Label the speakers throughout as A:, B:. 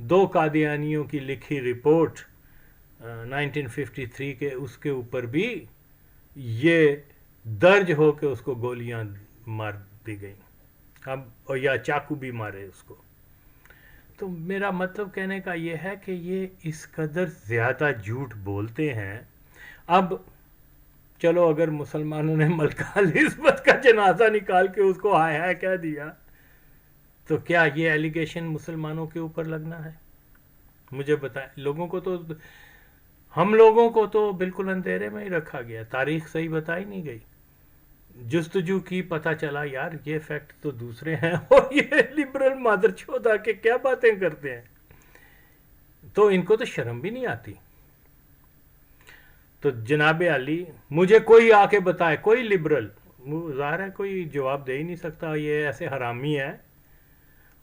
A: 2 قادیانیوں کی لکھی رپورٹ 1953 کے، اس کے اوپر بھی یہ درج ہو کہ اس کو گولیاں مار دی گئیں، اب یا چاقو بھی مارے اس کو. تو میرا مطلب کہنے کا یہ ہے کہ یہ اس قدر زیادہ جھوٹ بولتے ہیں. اب چلو اگر مسلمانوں نے ملکہ الزبتھ کا جنازہ نکال کے اس کو ہائے ہائے کہہ دیا تو کیا یہ ایلیگیشن مسلمانوں کے اوپر لگنا ہے؟ مجھے بتائیں. ہم لوگوں کو تو بالکل اندھیرے میں ہی رکھا گیا، تاریخ صحیح بتائی نہیں گئی. جستجو کی، پتہ چلا یار یہ فیکٹ تو دوسرے ہیں اور یہ لبرل مادر چودا کے کیا باتیں کرتے ہیں. تو ان کو تو شرم بھی نہیں آتی. تو جناب علی، مجھے کوئی آ کے بتائے، کوئی لبرل، ظاہر ہے کوئی جواب دے ہی نہیں سکتا، یہ ایسے حرامی ہے.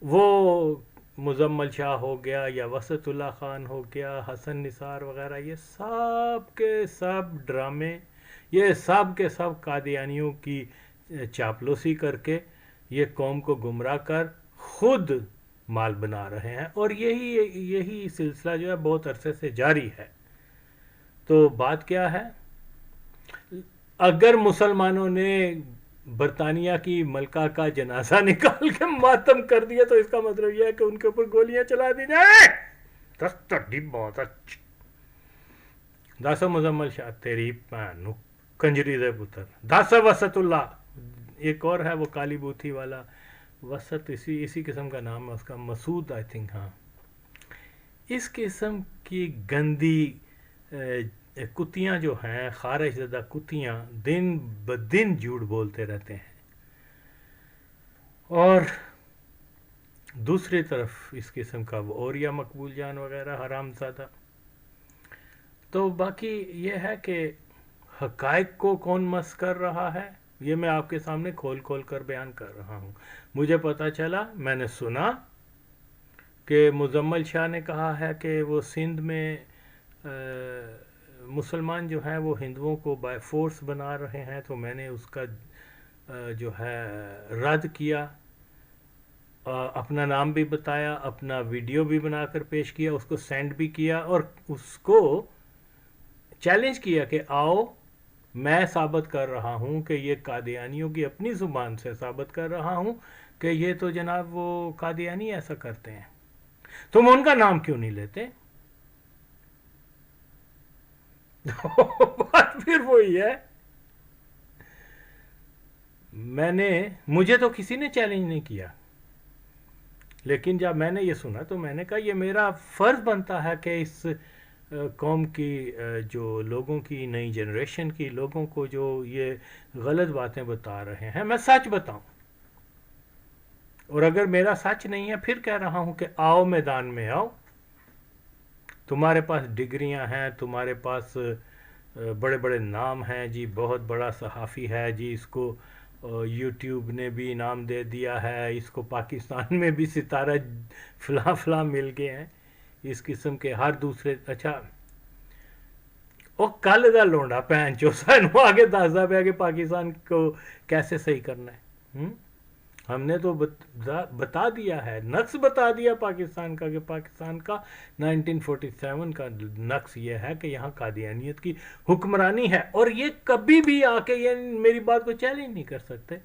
A: وہ مزمل شاہ ہو گیا یا وسط اللہ خان ہو گیا، حسن نثار وغیرہ، یہ سب کے سب ڈرامے، یہ سب کے سب قادیانیوں کی چاپلوسی کر کے یہ قوم کو گمراہ کر خود مال بنا رہے ہیں، اور یہی سلسلہ جو ہے بہت عرصے سے جاری ہے. تو بات کیا ہے؟ اگر مسلمانوں نے برطانیہ کی ملکہ کا جنازہ نکال کے ماتم کر دیا تو اس کا مطلب یہ ہے کہ ان کے اوپر گولیاں چلا دی جائیں. بہت اچھی دس مزمل شاہ تیری پہن کنجری دے پتر. دس وسط اللہ، ایک اور ہے وہ کالی بوتھی والا وسط، اسی قسم کا نام ہے اس کا، مسعود آئی تھنک. ہاں، اس قسم کی گندی کتیاں جو ہیں، خارج زدہ کتیاں، دن بدن جھوٹ بولتے رہتے ہیں. اور دوسری طرف اس قسم کا وہ اوریا مقبول جان وغیرہ حرام زادہ. تو باقی یہ ہے کہ حقائق کو کون مس کر رہا ہے، یہ میں آپ کے سامنے کھول کھول کر بیان کر رہا ہوں. مجھے پتہ چلا، میں نے سنا کہ مزمل شاہ نے کہا ہے کہ وہ سندھ میں مسلمان جو ہیں وہ ہندوؤں کو بائی فورس بنا رہے ہیں. تو میں نے اس کا جو ہے رد کیا، اپنا نام بھی بتایا، اپنا ویڈیو بھی بنا کر پیش کیا، اس کو سینڈ بھی کیا، اور اس کو چیلنج کیا کہ آؤ میں ثابت کر رہا ہوں کہ یہ قادیانیوں کی اپنی زبان سے ثابت کر رہا ہوں کہ یہ تو جناب وہ قادیانی ایسا کرتے ہیں. تم ان کا نام کیوں نہیں لیتے؟ بات پھر وہی ہے. مجھے تو کسی نے چیلنج نہیں کیا، لیکن جب میں نے یہ سنا تو میں نے کہا یہ میرا فرض بنتا ہے کہ اس قوم کی جو لوگوں کی، نئی جنریشن کی لوگوں کو جو یہ غلط باتیں بتا رہے ہیں، میں سچ بتاؤں. اور اگر میرا سچ نہیں ہے، پھر کہہ رہا ہوں کہ آؤ میدان میں آؤ. تمہارے پاس ڈگریاں ہیں، تمہارے پاس بڑے بڑے نام ہیں جی، بہت بڑا صحافی ہے جی، اس کو یوٹیوب نے بھی انعام دے دیا ہے، اس کو پاکستان میں بھی ستارہ فلاں فلاں مل گئے ہیں، اس قسم کے ہر دوسرے. اچھا وہ کل دا لونڈا پہن چو سانو آگے دسدا پیا کہ پاکستان کو کیسے صحیح کرنا ہے. ہم نے تو بتا دیا ہے، نقص بتا دیا پاکستان کا، کہ پاکستان کا 1947 کا نقص یہ ہے کہ یہاں قادیانیت کی حکمرانی ہے. اور یہ کبھی بھی آ کے یہ میری بات کو چیلنج نہیں کر سکتے،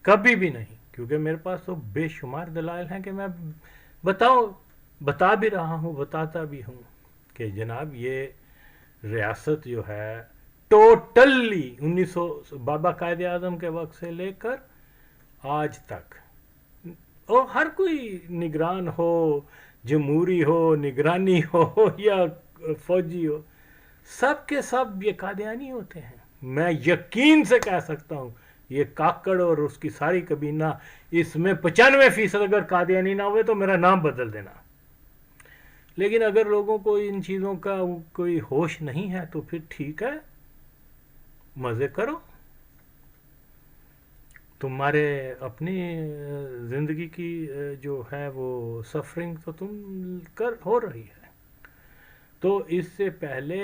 A: کبھی بھی نہیں، کیونکہ میرے پاس تو بے شمار دلائل ہیں کہ میں بتا بھی رہا ہوں، بتاتا بھی ہوں کہ جناب یہ ریاست جو ہے ٹوٹلی 1900 بابا قائد اعظم کے وقت سے لے کر آج تک، اور ہر کوئی نگران ہو، جمہوری ہو، نگرانی ہو یا فوجی ہو، سب کے سب یہ قادیانی ہوتے ہیں. میں یقین سے کہہ سکتا ہوں یہ کاکڑ اور اس کی ساری کابینہ، اس میں 95% اگر قادیانی نہ ہوئے تو میرا نام بدل دینا. لیکن اگر لوگوں کو ان چیزوں کا کوئی ہوش نہیں ہے تو پھر ٹھیک ہے، مزے کرو، تمہارے اپنی زندگی کی جو ہے وہ سفرنگ تو ہو رہی ہے. تو اس سے پہلے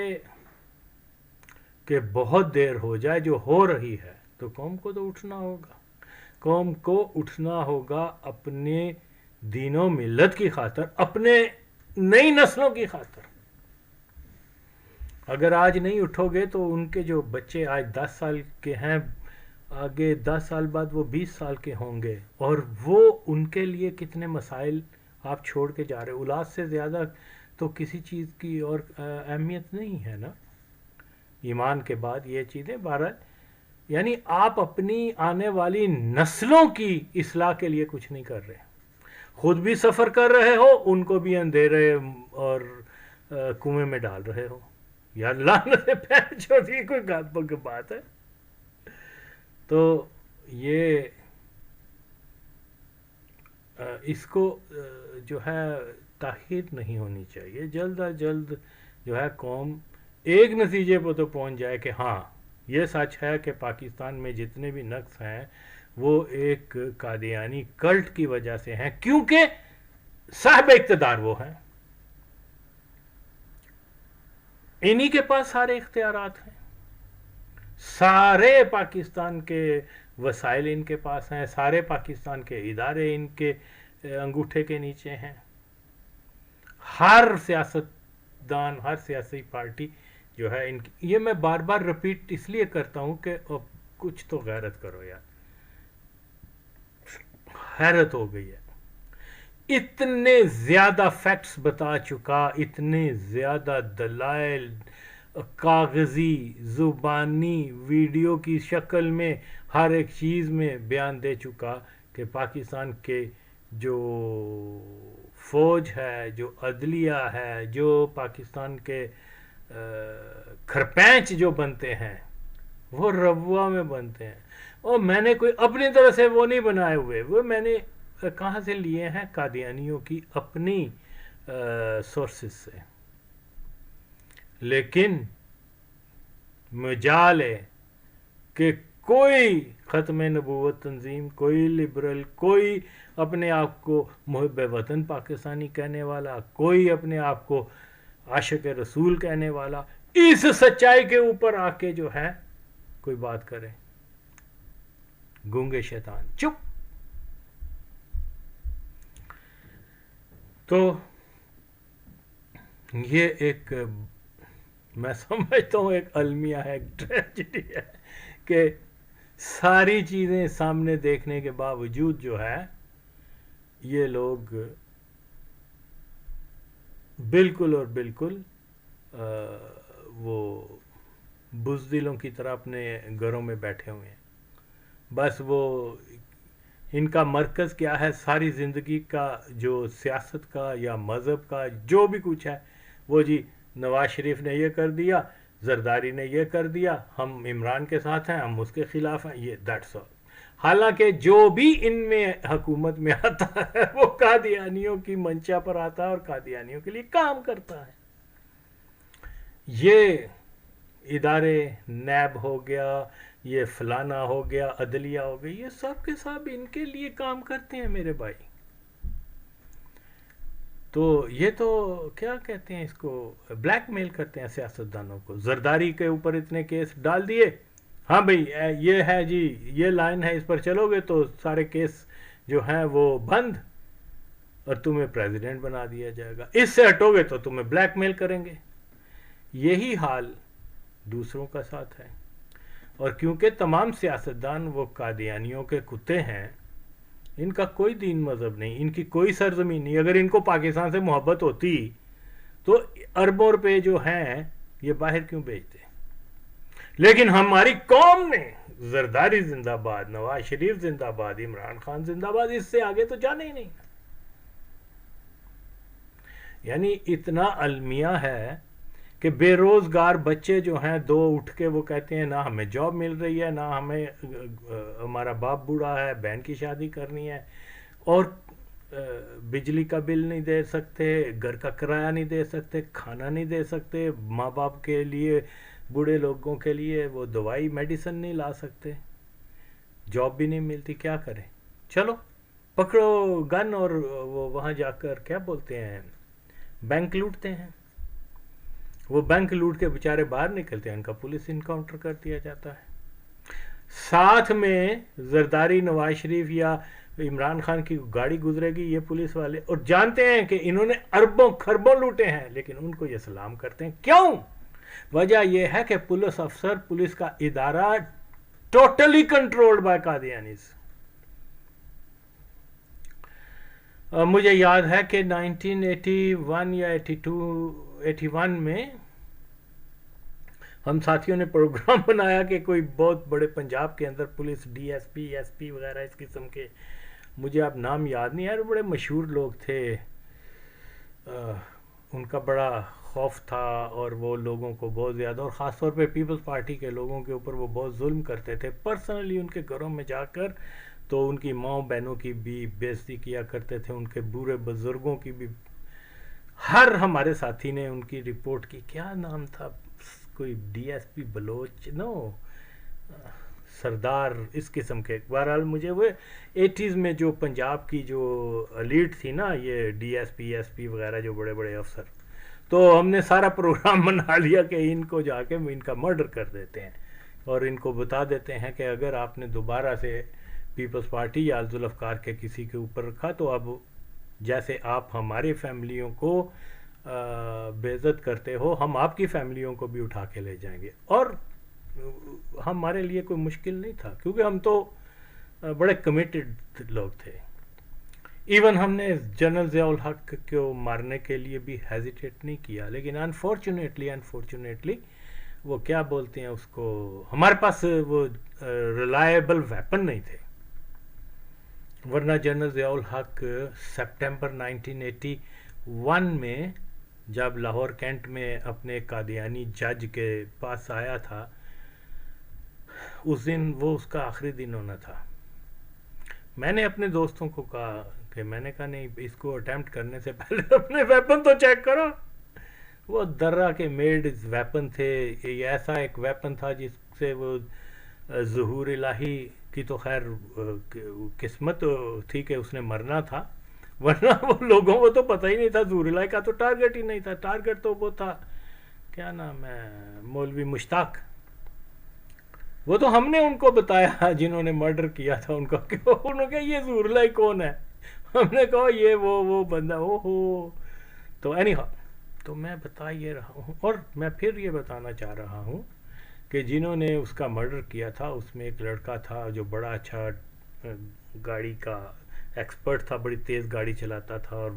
A: کہ بہت دیر ہو جائے، جو ہو رہی ہے، تو قوم کو تو اٹھنا ہوگا. قوم کو اٹھنا ہوگا، اپنے دین و ملت کی خاطر، اپنے نئی نسلوں کی خاطر اگر آج نہیں اٹھو گے تو ان کے جو بچے آج 10 سال کے ہیں، آگے 10 سال بعد وہ 20 سال کے ہوں گے، اور وہ ان کے لیے کتنے مسائل آپ چھوڑ کے جا رہے. اولاد سے زیادہ تو کسی چیز کی اور اہمیت نہیں ہے نا ایمان کے بعد یہ چیزیں. بہرحال یعنی آپ اپنی آنے والی نسلوں کی اصلاح کے لیے کچھ نہیں کر رہے، خود بھی سفر کر رہے ہو، ان کو بھی اندھیرے اور کنویں میں ڈال رہے ہو. یار لعنت پیر چھوڑی کوئی بات ہے. تو یہ اس کو جو ہے تاخیر نہیں ہونی چاہیے، جلد از جلد جو ہے قوم ایک نتیجے پہ تو پہنچ جائے کہ ہاں یہ سچ ہے کہ پاکستان میں جتنے بھی نقص ہیں وہ ایک قادیانی کلٹ کی وجہ سے ہیں، کیونکہ صاحب اقتدار وہ ہیں، انہی کے پاس سارے اختیارات ہیں، سارے پاکستان کے وسائل ان کے پاس ہیں، سارے پاکستان کے ادارے ان کے انگوٹھے کے نیچے ہیں. ہر سیاستدان، ہر سیاسی پارٹی جو ہے ان کی، یہ میں بار بار رپیٹ اس لیے کرتا ہوں کہ کچھ تو غیرت کرو یار. حیرت ہو گئی ہے، اتنے زیادہ فیکٹس بتا چکا، اتنے زیادہ دلائل کاغذی، زبانی، ویڈیو کی شکل میں ہر ایک چیز میں بیان دے چکا کہ پاکستان کے جو فوج ہے، جو عدلیہ ہے، جو پاکستان کے کھرپینچ جو بنتے ہیں وہ ربوہ میں بنتے ہیں. اور میں نے کوئی اپنی طرح سے وہ نہیں بنائے ہوئے، وہ میں نے کہاں سے لیے ہیں؟ قادیانیوں کی اپنی سورسز سے. لیکن مجال ہے کہ کوئی ختم نبوت تنظیم، کوئی لبرل، کوئی اپنے آپ کو محب وطن پاکستانی کہنے والا، کوئی اپنے آپ کو عاشق رسول کہنے والا اس سچائی کے اوپر آ کے جو ہے کوئی بات کرے. گونگے شیطان چپ. تو یہ ایک میں سمجھتا ہوں ایک المیہ ہے، ایک ٹریجڈی ہے کہ ساری چیزیں سامنے دیکھنے کے باوجود جو ہے یہ لوگ بالکل اور بالکل وہ بزدلوں کی طرح اپنے گھروں میں بیٹھے ہوئے ہیں. بس وہ ان کا مرکز کیا ہے ساری زندگی کا، جو سیاست کا یا مذہب کا جو بھی کچھ ہے، وہ جی نواز شریف نے یہ کر دیا، زرداری نے یہ کر دیا، ہم عمران کے ساتھ ہیں، ہم اس کے خلاف ہیں، یہ دیٹس آل. حالانکہ جو بھی ان میں حکومت میں آتا ہے وہ قادیانیوں کی منشا پر آتا ہے اور قادیانیوں کے لیے کام کرتا ہے. یہ ادارے نیب ہو گیا، یہ فلانا ہو گیا، عدلیہ ہو گئی، یہ سب کے سب ان کے لیے کام کرتے ہیں میرے بھائی. تو یہ تو کیا کہتے ہیں اس کو، بلیک میل کرتے ہیں سیاستدانوں کو. زرداری کے اوپر اتنے کیس ڈال دیے، ہاں بھئی یہ ہے جی، یہ لائن ہے، اس پر چلو گے تو سارے کیس جو ہیں وہ بند اور تمہیں پریزیڈنٹ بنا دیا جائے گا، اس سے ہٹو گے تو تمہیں بلیک میل کریں گے. یہی حال دوسروں کا ساتھ ہے. اور کیونکہ تمام سیاستدان وہ قادیانیوں کے کتے ہیں، ان کا کوئی دین مذہب نہیں، ان کی کوئی سرزمین نہیں. اگر ان کو پاکستان سے محبت ہوتی تو اربوں روپے جو ہیں یہ باہر کیوں بھیجتے؟ لیکن ہماری قوم نے زرداری زندہ باد، نواز شریف زندہ باد، عمران خان زندہ باد، اس سے آگے تو جانے ہی نہیں. یعنی اتنا المیہ ہے کہ بے روزگار بچے جو ہیں دو اٹھ کے وہ کہتے ہیں نہ ہمیں جاب مل رہی ہے، نہ ہمیں، ہمارا باپ بوڑھا ہے، بہن کی شادی کرنی ہے، اور بجلی کا بل نہیں دے سکتے، گھر کا کرایہ نہیں دے سکتے، کھانا نہیں دے سکتے، ماں باپ کے لیے، بوڑھے لوگوں کے لیے وہ دوائی میڈیسن نہیں لا سکتے، جاب بھی نہیں ملتی. کیا کریں؟ چلو پکڑو گن اور وہ وہاں جا کر کیا بولتے ہیں، بینک لوٹتے ہیں. وہ بینک لوٹ کے بیچارے باہر نکلتے ہیں، ان کا پولیس انکاؤنٹر کر دیا جاتا ہے. ساتھ میں زرداری، نواز شریف یا عمران خان کی گاڑی گزرے گی یہ پولیس والے، اور جانتے ہیں کہ انہوں نے اربوں خربوں لوٹے ہیں، لیکن ان کو یہ سلام کرتے ہیں. کیوں؟ وجہ یہ ہے کہ پولیس افسر، پولیس کا ادارہ ٹوٹلی کنٹرولڈ بائی قادیانیز. مجھے یاد ہے کہ 1981 یا 81 میں ہم ساتھیوں نے پروگرام بنایا کہ کوئی بہت بڑے پنجاب کے اندر police D S P, S P وغیرہ اس قسم کے، مجھے اب نام یاد نہیں ہے، بڑے مشہور لوگ تھے، ان کا بڑا خوف تھا اور وہ لوگوں کو بہت زیادہ، اور خاص طور پہ پیپلز پارٹی کے لوگوں کے اوپر وہ بہت ظلم کرتے تھے. پرسنلی ان کے گھروں میں جا کر تو ان کی ماں بہنوں کی بھی بےعزتی کیا کرتے تھے، ان کے بوڑھے بزرگوں کی بھی. ہر ہمارے ساتھی نے ان کی رپورٹ کی. کیا نام تھا کوئی ڈی ایس پی بلوچ، نو سردار، اس قسم کے. بہرحال مجھے وہ 80s میں جو پنجاب کی جو لیڈ تھی نا، یہ D S P, S P وغیرہ جو بڑے بڑے افسر، تو ہم نے سارا پروگرام بنا لیا کہ ان کو جا کے ان کا مرڈر کر دیتے ہیں اور ان کو بتا دیتے ہیں کہ اگر آپ نے دوبارہ سے پیپلز پارٹی یا ذوالفقار کے کسی کے اوپر رکھا تو اب جیسے آپ ہماری فیملیوں کو بے عزت کرتے ہو، ہم آپ کی فیملیوں کو بھی اٹھا کے لے جائیں گے. اور ہمارے لیے کوئی مشکل نہیں تھا کیونکہ ہم تو بڑے کمیٹڈ لوگ تھے. ایون ہم نے جنرل ضیاء الحق کو مارنے کے لیے بھی ہیزیٹیٹ نہیں کیا، لیکن انفارچونیٹلی وہ کیا بولتے ہیں اس کو، ہمارے پاس وہ ریلائبل ویپن نہیں تھے. ورنہ جنرل ضیاء الحق سپٹمبر 1981 میں جب لاہور کینٹ میں اپنے قادیانی جج کے پاس آیا تھا، اس دن وہ اس کا آخری دن ہونا تھا. میں نے اپنے دوستوں کو کہا کہ میں نے کہا نہیں، اس کو اٹیمپٹ کرنے سے پہلے اپنے ویپن تو چیک کرو. وہ درہ کے میڈ ویپن تھے. یہ ایسا ایک ویپن تھا جس سے وہ ظہور الہی کی تو خیر قسمت تھی کہ اس نے مرنا تھا، ورنہ وہ لوگوں کو تو پتہ ہی نہیں تھا. ظہور الہی کا تو ٹارگٹ ہی نہیں تھا. ٹارگٹ تو وہ تھا، کیا نام ہے، مولوی مشتاق. وہ تو ہم نے ان کو بتایا جنہوں نے مرڈر کیا تھا ان کو، کہ انہوں نے کہا یہ ظہور الہی کون ہے؟ ہم نے کہا یہ وہ بندہ. او ہو. تو اینی ہاؤ، تو میں بتا یہ رہا ہوں، اور میں پھر یہ بتانا چاہ رہا ہوں کہ جنہوں نے اس کا مرڈر کیا تھا اس میں ایک لڑکا تھا جو بڑا اچھا گاڑی کا ایکسپرٹ تھا، بڑی تیز گاڑی چلاتا تھا اور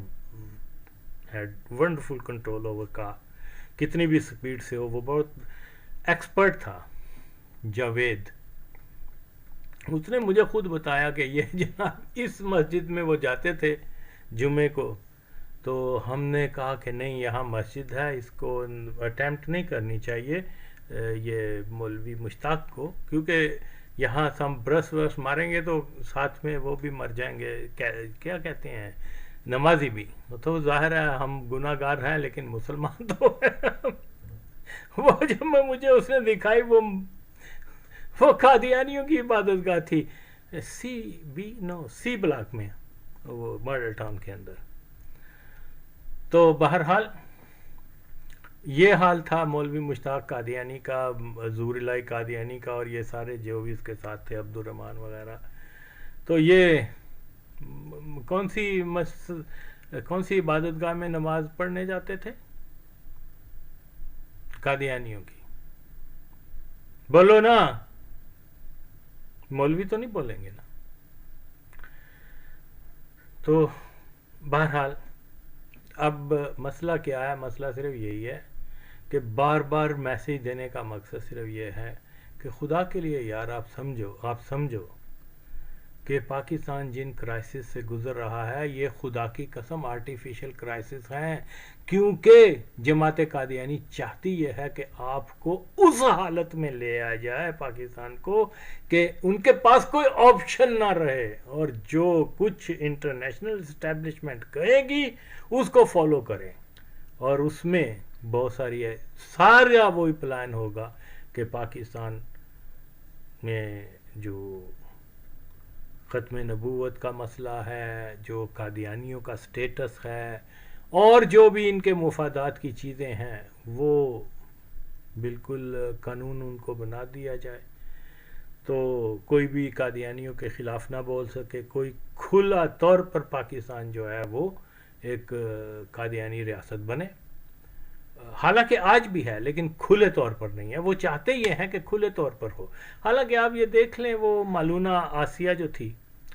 A: ہیڈ ونڈرفل کنٹرول اوور کار، کتنی بھی سپیڈ سے ہو وہ بہت ایکسپرٹ تھا، جاوید. اس نے مجھے خود بتایا کہ یہ جناب اس مسجد میں وہ جاتے تھے جمعے کو، تو ہم نے کہا کہ نہیں یہاں مسجد ہے، اس کو اٹیمپٹ نہیں کرنی چاہیے یہ مولوی مشتاق کو، کیونکہ یہاں سے ہم برس ماریں گے تو ساتھ میں وہ بھی مر جائیں گے، کیا کہتے ہیں، نمازی بھی. تو ظاہر ہے ہم گناہ گار ہیں لیکن مسلمان تو ہیں. وہ جب مجھے اس نے دکھائی وہ قادیانیوں کی عبادت گاہ تھی سی بلاک میں، وہ مرڈر ٹاؤن کے اندر. تو بہرحال یہ حال تھا مولوی مشتاق قادیانی کا، ظہور الہی قادیانی کا، اور یہ سارے جو بھی اس کے ساتھ تھے، عبد الرحمن وغیرہ. تو یہ کون سی عبادت گاہ میں نماز پڑھنے جاتے تھے؟ قادیانیوں کی. بولو نا، مولوی تو نہیں بولیں گے نا. تو بہرحال اب مسئلہ کیا ہے؟ مسئلہ صرف یہی ہے کہ بار بار میسیج دینے کا مقصد صرف یہ ہے کہ خدا کے لیے یار آپ سمجھو کہ پاکستان جن کرائسس سے گزر رہا ہے یہ خدا کی قسم آرٹیفیشل کرائسس ہیں، کیونکہ جماعت قادیانی چاہتی یہ ہے کہ آپ کو اس حالت میں لے آ جائے پاکستان کو کہ ان کے پاس کوئی آپشن نہ رہے، اور جو کچھ انٹرنیشنل اسٹیبلشمنٹ کہے گی اس کو فالو کریں. اور اس میں بہت ساری سارا وہی پلان ہوگا کہ پاکستان میں جو ختم نبوت کا مسئلہ ہے، جو قادیانیوں کا سٹیٹس ہے، اور جو بھی ان کے مفادات کی چیزیں ہیں، وہ بالکل قانون ان کو بنا دیا جائے. تو کوئی بھی قادیانیوں کے خلاف نہ بول سکے، کوئی کھلا طور پر پاکستان جو ہے وہ ایک قادیانی ریاست بنے، حالانکہ آج بھی ہے لیکن کھلے طور پر نہیں ہے، وہ چاہتے یہ ہیں کہ کھلے طور پر ہو۔ حالانکہ آپ یہ دیکھ لیں وہ مالونہ آسیہ جو تھی،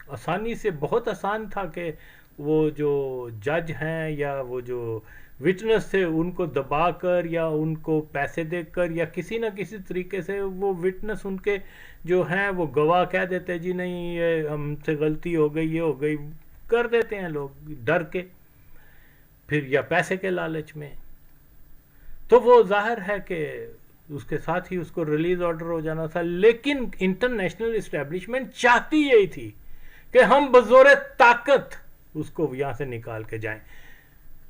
A: آسانی سے بہت آسان تھا کہ وہ جو جج ہیں یا وہ جو وٹنس تھے ان کو دبا کر یا ان کو پیسے دے کر یا کسی نہ کسی طریقے سے وہ وٹنس ان کے جو ہیں وہ گواہ کہہ دیتے جی نہیں یہ ہم سے غلطی ہو گئی، یہ ہو گئی، کر دیتے ہیں لوگ ڈر کے، پھر یا پیسے کے لالچ میں۔ تو وہ ظاہر ہے کہ اس کے ساتھ ہی اس کو ریلیز آرڈر ہو جانا تھا، لیکن انٹرنیشنل اسٹیبلشمنٹ چاہتی یہی تھی کہ ہم بزور طاقت اس کو یہاں سے نکال کے جائیں،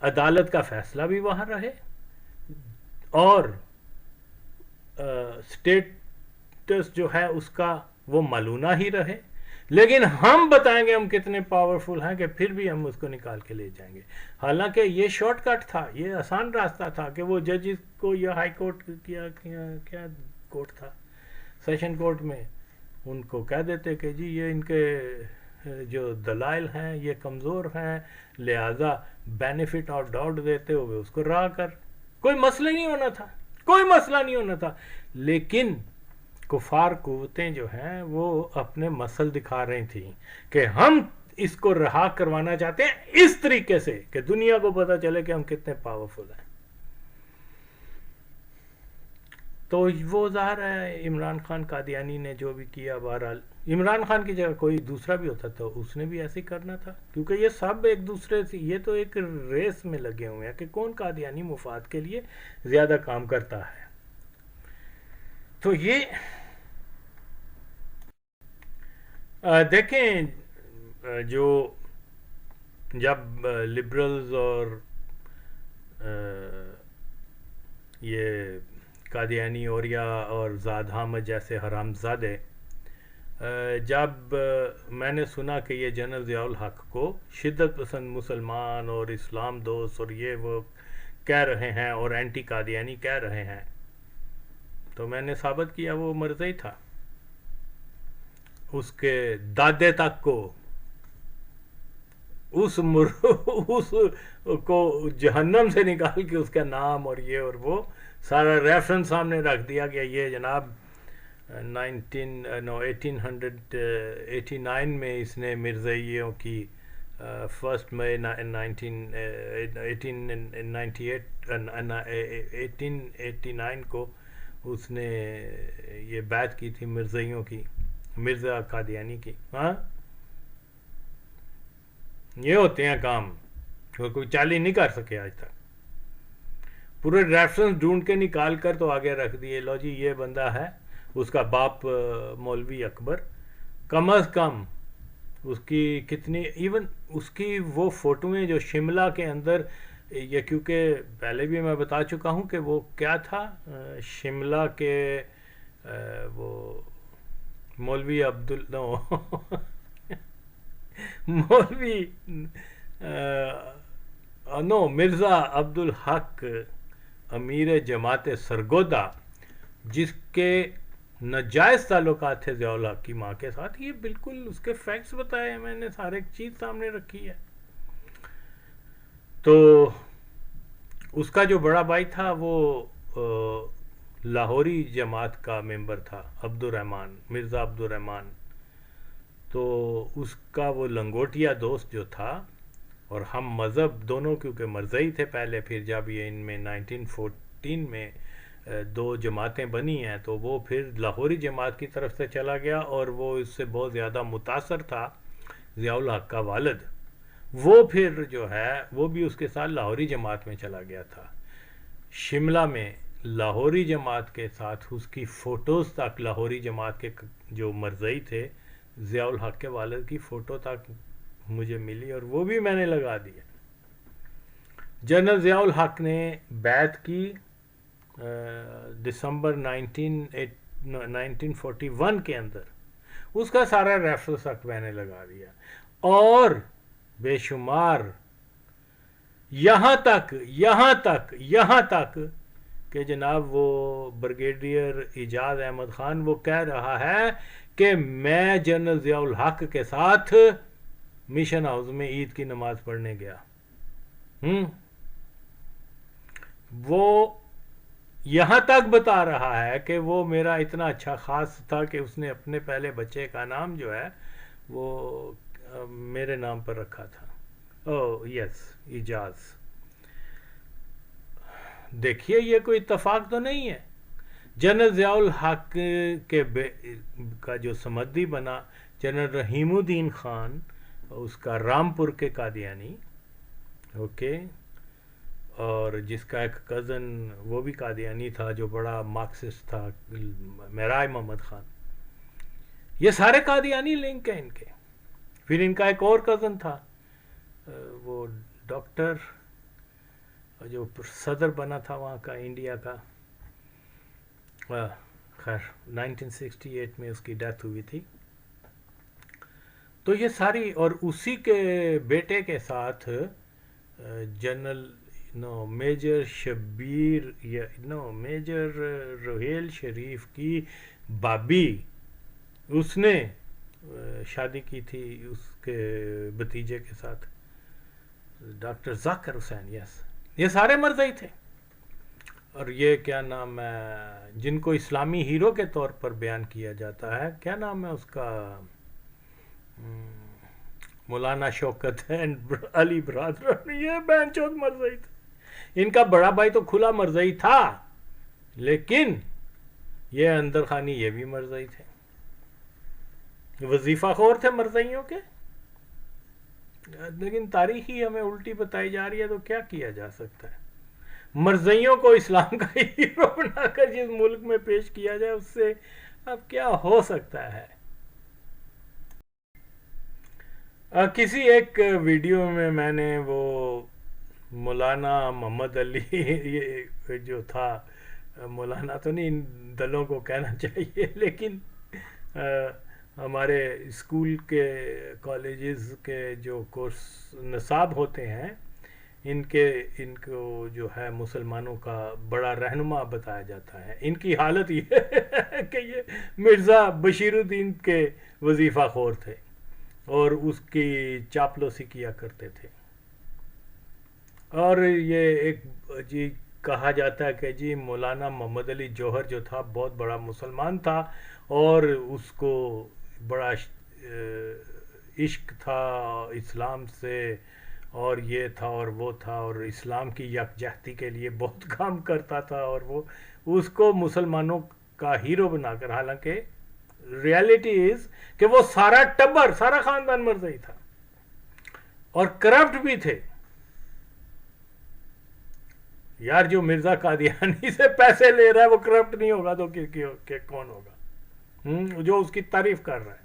A: عدالت کا فیصلہ بھی وہاں رہے اور اسٹیٹس جو ہے اس کا وہ مالونہ ہی رہے، لیکن ہم بتائیں گے ہم کتنے پاورفل ہیں کہ پھر بھی ہم اس کو نکال کے لے جائیں گے۔ حالانکہ یہ شارٹ کٹ تھا، یہ آسان راستہ تھا کہ وہ ججز کو یا ہائی کورٹ کیا کورٹ تھا، سیشن کورٹ میں ان کو کہہ دیتے کہ جی یہ ان کے جو دلائل ہیں یہ کمزور ہیں، لہذا بینیفٹ اور ڈاؤٹ دیتے ہوئے اس کو رہا کر، کوئی مسئلہ نہیں ہونا تھا، کوئی مسئلہ نہیں ہونا تھا۔ لیکن کفار قوتیں جو ہیں وہ اپنے مسل دکھا رہی تھیں کہ ہم اس کو رہا کروانا چاہتے ہیں اس طریقے سے کہ دنیا کو پتہ چلے کہ ہم کتنے پاورفل ہیں۔ تو وہ ظاہر ہے عمران خان قادیانی نے جو بھی کیا، بہرحال عمران خان کی جگہ کوئی دوسرا بھی ہوتا تو اس نے بھی ایسے ہی کرنا تھا، کیونکہ یہ سب ایک دوسرے سے، یہ تو ایک ریس میں لگے ہوئے ہیں کہ کون قادیانی مفاد کے لیے زیادہ کام کرتا ہے۔ تو یہ دیکھیں جو جب لبرلز اور یہ قادیانی اوریا اور زاد حامد جیسے حرام زادے، جب میں نے سنا کہ یہ جنرل ضیاء الحق کو شدت پسند مسلمان اور اسلام دوست اور یہ وہ کہہ رہے ہیں اور اینٹی قادیانی کہہ رہے ہیں، تو میں نے ثابت کیا وہ مرزئی تھا، اس کے دادے تک کو اس کو جہنم سے نکال کے اس کا نام اور یہ اور وہ سارا ریفرنس سامنے رکھ دیا کہ یہ جناب 1889 میں اس نے مرزائیوں کی 1 مئی 1889 کو اس نے یہ بیعت کی تھی مرزائیوں کی، مرزا قادیانی کی۔ ہاں یہ ہوتے ہیں کام جو کوئی چالی نہیں کر سکے آج تک، پورے ریفرنس ڈھونڈ کے نکال کر تو آگے رکھ دیے، لو جی یہ بندہ ہے، اس کا باپ مولوی اکبر، کم از کم اس کی کتنی، ایون اس کی وہ فوٹویں جو شملہ کے اندر، یہ کیونکہ پہلے بھی میں بتا چکا ہوں کہ وہ کیا تھا، شملہ کے وہ مولوی مولوی مرزا عبدالحق امیر جماعت سرگودا، جس کے ناجائز تعلقات تھے ضیاء الحق کی ماں کے ساتھ، یہ بالکل اس کے فیکٹس بتائے ہیں میں نے، سارے چیز سامنے رکھی ہے۔ تو اس کا جو بڑا بھائی تھا وہ لاہوری جماعت کا ممبر تھا، عبدالرحمن، مرزا عبدالرحمن، تو اس کا وہ لنگوٹیا دوست جو تھا، اور ہم مذہب دونوں کیونکہ مرزئی تھے پہلے، پھر جب یہ ان میں 1914 میں 2 جماعتیں بنی ہیں تو وہ پھر لاہوری جماعت کی طرف سے چلا گیا، اور وہ اس سے بہت زیادہ متاثر تھا ضیاء الحق کا والد، وہ پھر جو ہے وہ بھی اس کے ساتھ لاہوری جماعت میں چلا گیا تھا۔ شملہ میں لاہوری جماعت کے ساتھ اس کی فوٹوز تک، لاہوری جماعت کے جو مرزئی تھے، ضیاء الحق کے والد کی فوٹو تک مجھے ملی، اور وہ بھی میں نے لگا دیا۔ جنرل ضیاء الحق نے بیعت کی دسمبر 1941 کے اندر، اس کا سارا ریفرنس تک میں نے لگا دیا، اور بے شمار یہاں تک کہ جناب وہ بریگیڈیئر ایجاز احمد خان وہ کہہ رہا ہے کہ میں جنرل ضیاء الحق کے ساتھ مشن ہاؤس میں عید کی نماز پڑھنے گیا. وہ یہاں تک بتا رہا ہے کہ وہ میرا اتنا اچھا خاص تھا کہ اس نے اپنے پہلے بچے کا نام جو ہے وہ میرے نام پر رکھا تھا. او یس، اجاز. دیکھیے یہ کوئی اتفاق تو نہیں ہے. جنرل ضیاء الحق کا جو سمدی بنا جنرل رحیم الدین خان، اس کا رامپور کے قادیانی، اوکے، اور جس کا ایک کزن وہ بھی قادیانی تھا جو بڑا مارکسسٹ تھا، معراج محمد خان. یہ سارے قادیانی لنک ہیں ان کے. پھر ان کا ایک اور کزن تھا، وہ ڈاکٹر جو صدر بنا تھا وہاں کا انڈیا کا، خیر 1968 میں اس کی ڈیتھ ہوئی تھی. تو یہ ساری، اور اسی کے بیٹے کے ساتھ general major Shabbir major Rohail Sharif کی بابی، اس نے شادی کی تھی اس کے بھتیجے کے ساتھ، ڈاکٹر ذاکر حسین. یس، یہ سارے مرزائی تھے. اور یہ کیا نام ہے جن کو اسلامی ہیرو کے طور پر بیان کیا جاتا ہے، کیا نام ہے اس کا، مولانا شوکت علی برادر، یہ بہن چود مرزائی تھے. ان کا بڑا بھائی تو کھلا مرزائی تھا، لیکن یہ اندر خانی یہ بھی مرزائی تھے، وظیفہ خور تھے مرزائیوں کے. لیکن تاریخ ہی ہمیں الٹی بتائی جا رہی ہے، تو کیا کیا جا سکتا ہے. مرزائیوں کو اسلام کا ہیرو بنا کر جس ملک میں پیش کیا جائے، اس سے اب کیا ہو سکتا ہے. کسی ایک ویڈیو میں نے وہ مولانا محمد علی جو تھا، مولانا تو نہیں، ان دلوں کو کہنا چاہیے، لیکن ہمارے اسکول کے کالجز کے جو کورس نصاب ہوتے ہیں، ان کو جو ہے مسلمانوں کا بڑا رہنما بتایا جاتا ہے. ان کی حالت یہ ہے کہ یہ مرزا بشیر الدین کے وظیفہ خور تھے اور اس کی چاپلوسی کیا کرتے تھے. اور یہ ایک جی کہا جاتا ہے کہ جی مولانا محمد علی جوہر جو تھا بہت بڑا مسلمان تھا، اور اس کو بڑا عشق تھا اسلام سے، اور یہ تھا اور وہ تھا، اور اسلام کی یکجہتی کے لیے بہت کام کرتا تھا، اور وہ اس کو مسلمانوں کا ہیرو بنا کر، حالانکہ ریالٹی از کہ وہ سارا ٹبر، سارا خاندان مرزائی تھا اور کرپٹ بھی تھے. یار جو مرزا قادیانی سے پیسے لے رہا ہے وہ کرپٹ نہیں ہوگا تو کون ہوگا جو اس کی تعریف کر رہا ہے.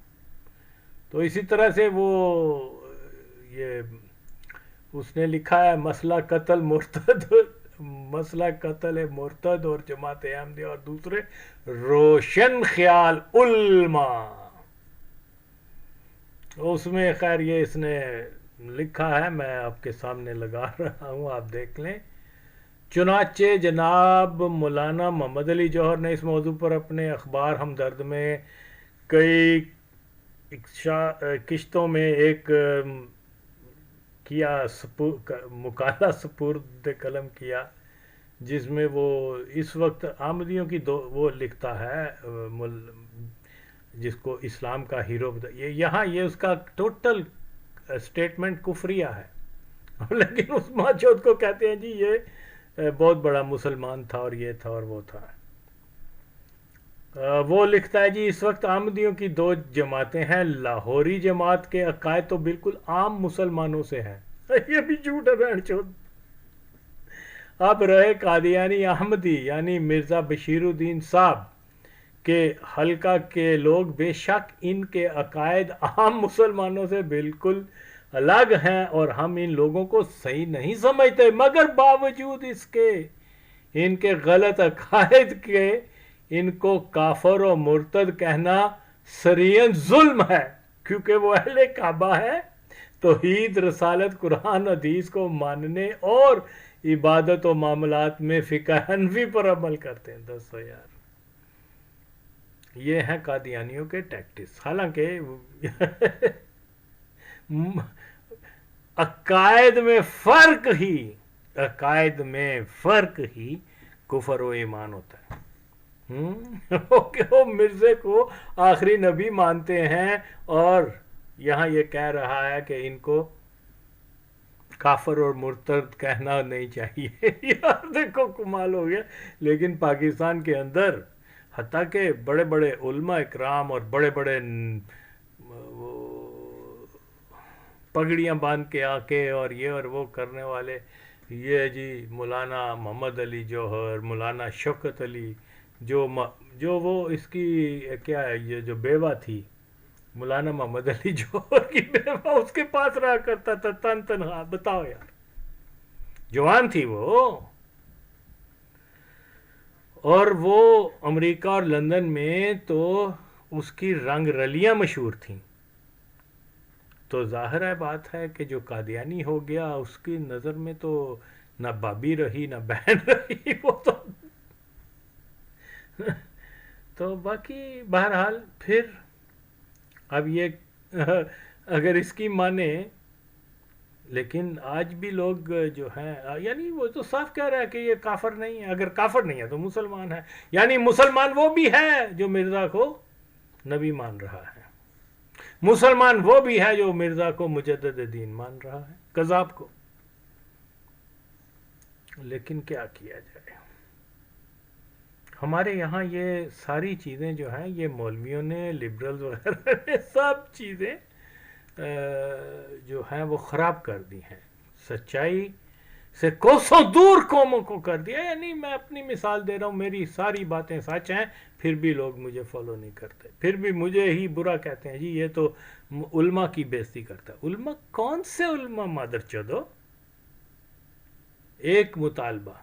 A: تو اسی طرح سے وہ یہ اس نے لکھا ہے مسئلہ قتل مرتد اور جماعت احمدیہ اور دوسرے روشن خیال علماء. اس میں خیر یہ اس نے لکھا ہے، میں آپ کے سامنے لگا رہا ہوں، آپ دیکھ لیں. چنانچہ جناب مولانا محمد علی جوہر نے اس موضوع پر اپنے اخبار ہمدرد میں کئی قسطوں میں ایک مقالہ سپرد قلم کیا، جس میں وہ اس وقت احمدیوں کی وہ لکھتا ہے جس کو اسلام کا ہیرو یہاں یہ اس کا ٹوٹل سٹیٹمنٹ کفریہ ہے، لیکن اس ماچود کو کہتے ہیں جی یہ بہت بڑا مسلمان تھا اور یہ تھا اور وہ تھا. وہ لکھتا ہے جی اس وقت احمدیوں کی دو جماعتیں ہیں. لاہوری جماعت کے عقائد تو بالکل عام مسلمانوں سے ہیں. یہ بھی جھوٹ ہے بہن چود. اب رہے قادیانی احمدی یعنی مرزا بشیر الدین صاحب کے حلقہ کے لوگ، بے شک ان کے عقائد عام مسلمانوں سے بالکل الگ ہیں اور ہم ان لوگوں کو صحیح نہیں سمجھتے، مگر باوجود اس کے ان کے غلط عقائد کے ان کو کافر و مرتد کہنا سریعاً ظلم ہے، کیونکہ وہ اہل کعبہ ہے، توحید، رسالت، قرآن، حدیث کو ماننے اور عبادت و معاملات میں فقہ حنفی پر عمل کرتے ہیں. دوستو یار یہ ہیں قادیانیوں کے ٹیکٹکس. حالانکہ عقائد میں فرق ہی کفر و ایمان ہوتا ہے. کہ وہ مرزے کو آخری نبی مانتے ہیں اور یہاں یہ کہہ رہا ہے کہ ان کو کافر اور مرتد کہنا نہیں چاہیے. یار دیکھو کمال ہو گیا. لیکن پاکستان کے اندر حتیٰ کہ بڑے بڑے علماء اکرام اور بڑے بڑے پگڑیاں باندھ کے آ کے اور یہ اور وہ کرنے والے، یہ جی مولانا محمد علی جوہر، مولانا شوکت علی، جو وہ اس کی کیا ہے، یہ جو بیوہ تھی مولانا محمد علی جوہر کی بیوہ اس کے پاس رہا کرتا تھا تنہا. بتاؤ یار، جوان تھی وہ، اور وہ امریکہ اور لندن میں تو اس کی رنگ رلیاں مشہور تھیں. تو ظاہر ہے بات ہے کہ جو قادیانی ہو گیا اس کی نظر میں تو نہ بابی رہی نہ بہن رہی وہ تو باقی بہرحال پھر اب یہ اگر اس کی مانے، لیکن آج بھی لوگ جو ہیں، یعنی وہ تو صاف کہہ رہا ہے کہ یہ کافر نہیں ہے. اگر کافر نہیں ہے تو مسلمان ہے. یعنی مسلمان وہ بھی ہے جو مرزا کو نبی مان رہا ہے، مسلمان وہ بھی ہے جو مرزا کو مجدد دین مان رہا ہے، کذاب کو. لیکن کیا کیا جائے، ہمارے یہاں یہ ساری چیزیں جو ہیں یہ مولویوں نے، لبرلز وغیرہ نے سب چیزیں جو ہیں وہ خراب کر دی ہیں، سچائی سے کوسوں دور قوموں کو کر دیا. یعنی میں اپنی مثال دے رہا ہوں، میری ساری باتیں سچ ہیں، پھر بھی لوگ مجھے فالو نہیں کرتے، پھر بھی مجھے ہی برا کہتے ہیں. جی یہ تو علماء کی بےزتی کرتا ہے. علماء کون سے علماء مادر چودو؟ ایک مطالبہ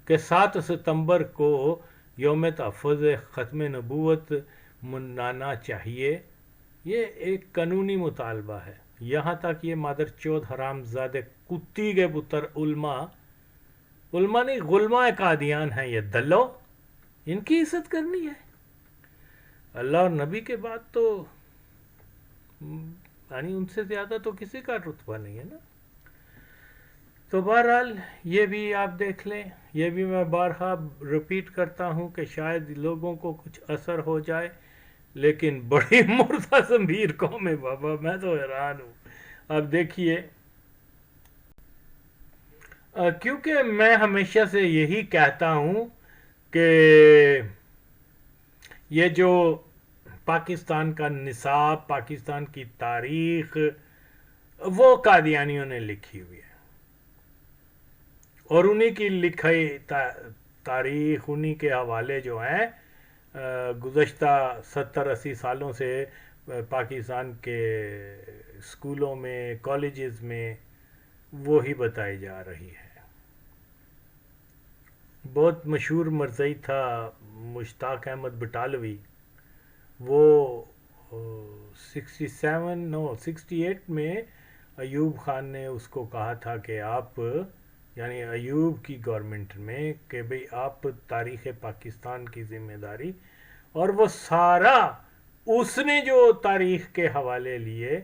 A: کہ 7 ستمبر کو یوم تحفظ ختم نبوت منانا چاہیے، یہ ایک قانونی مطالبہ ہے. یہاں تک یہ مادر چود حرام زادے کتی کے پتر علماء نہیں، غلماء قادیان ہیں یہ دلو، ان کی عزت کرنی ہے. اللہ اور نبی کے بعد تو یعنی ان سے زیادہ تو کسی کا رتبہ نہیں ہے نا. تو بہرحال یہ بھی آپ دیکھ لیں، یہ بھی میں بارہا رپیٹ کرتا ہوں کہ شاید لوگوں کو کچھ اثر ہو جائے، لیکن بڑی مردہ ضمیر قوم ہے بابا، میں تو حیران ہوں. اب دیکھیے، کیونکہ میں ہمیشہ سے یہی کہتا ہوں کہ یہ جو پاکستان کا نصاب، پاکستان کی تاریخ، وہ قادیانیوں نے لکھی ہوئی ہے، اور انہی کی لکھی تاریخ، انہی کے حوالے جو ہیں گزشتہ 70-80 سالوں سے پاکستان کے اسکولوں میں، کالجز میں وہی بتائی جا رہی ہے. بہت مشہور مرزئی تھا مشتاق احمد بٹالوی، وہ 68 میں ایوب خان نے اس کو کہا تھا کہ آپ، یعنی ایوب کی گورنمنٹ میں، کہ بھئی آپ تاریخ پاکستان کی ذمہ داری، اور وہ سارا اس نے جو تاریخ کے حوالے لیے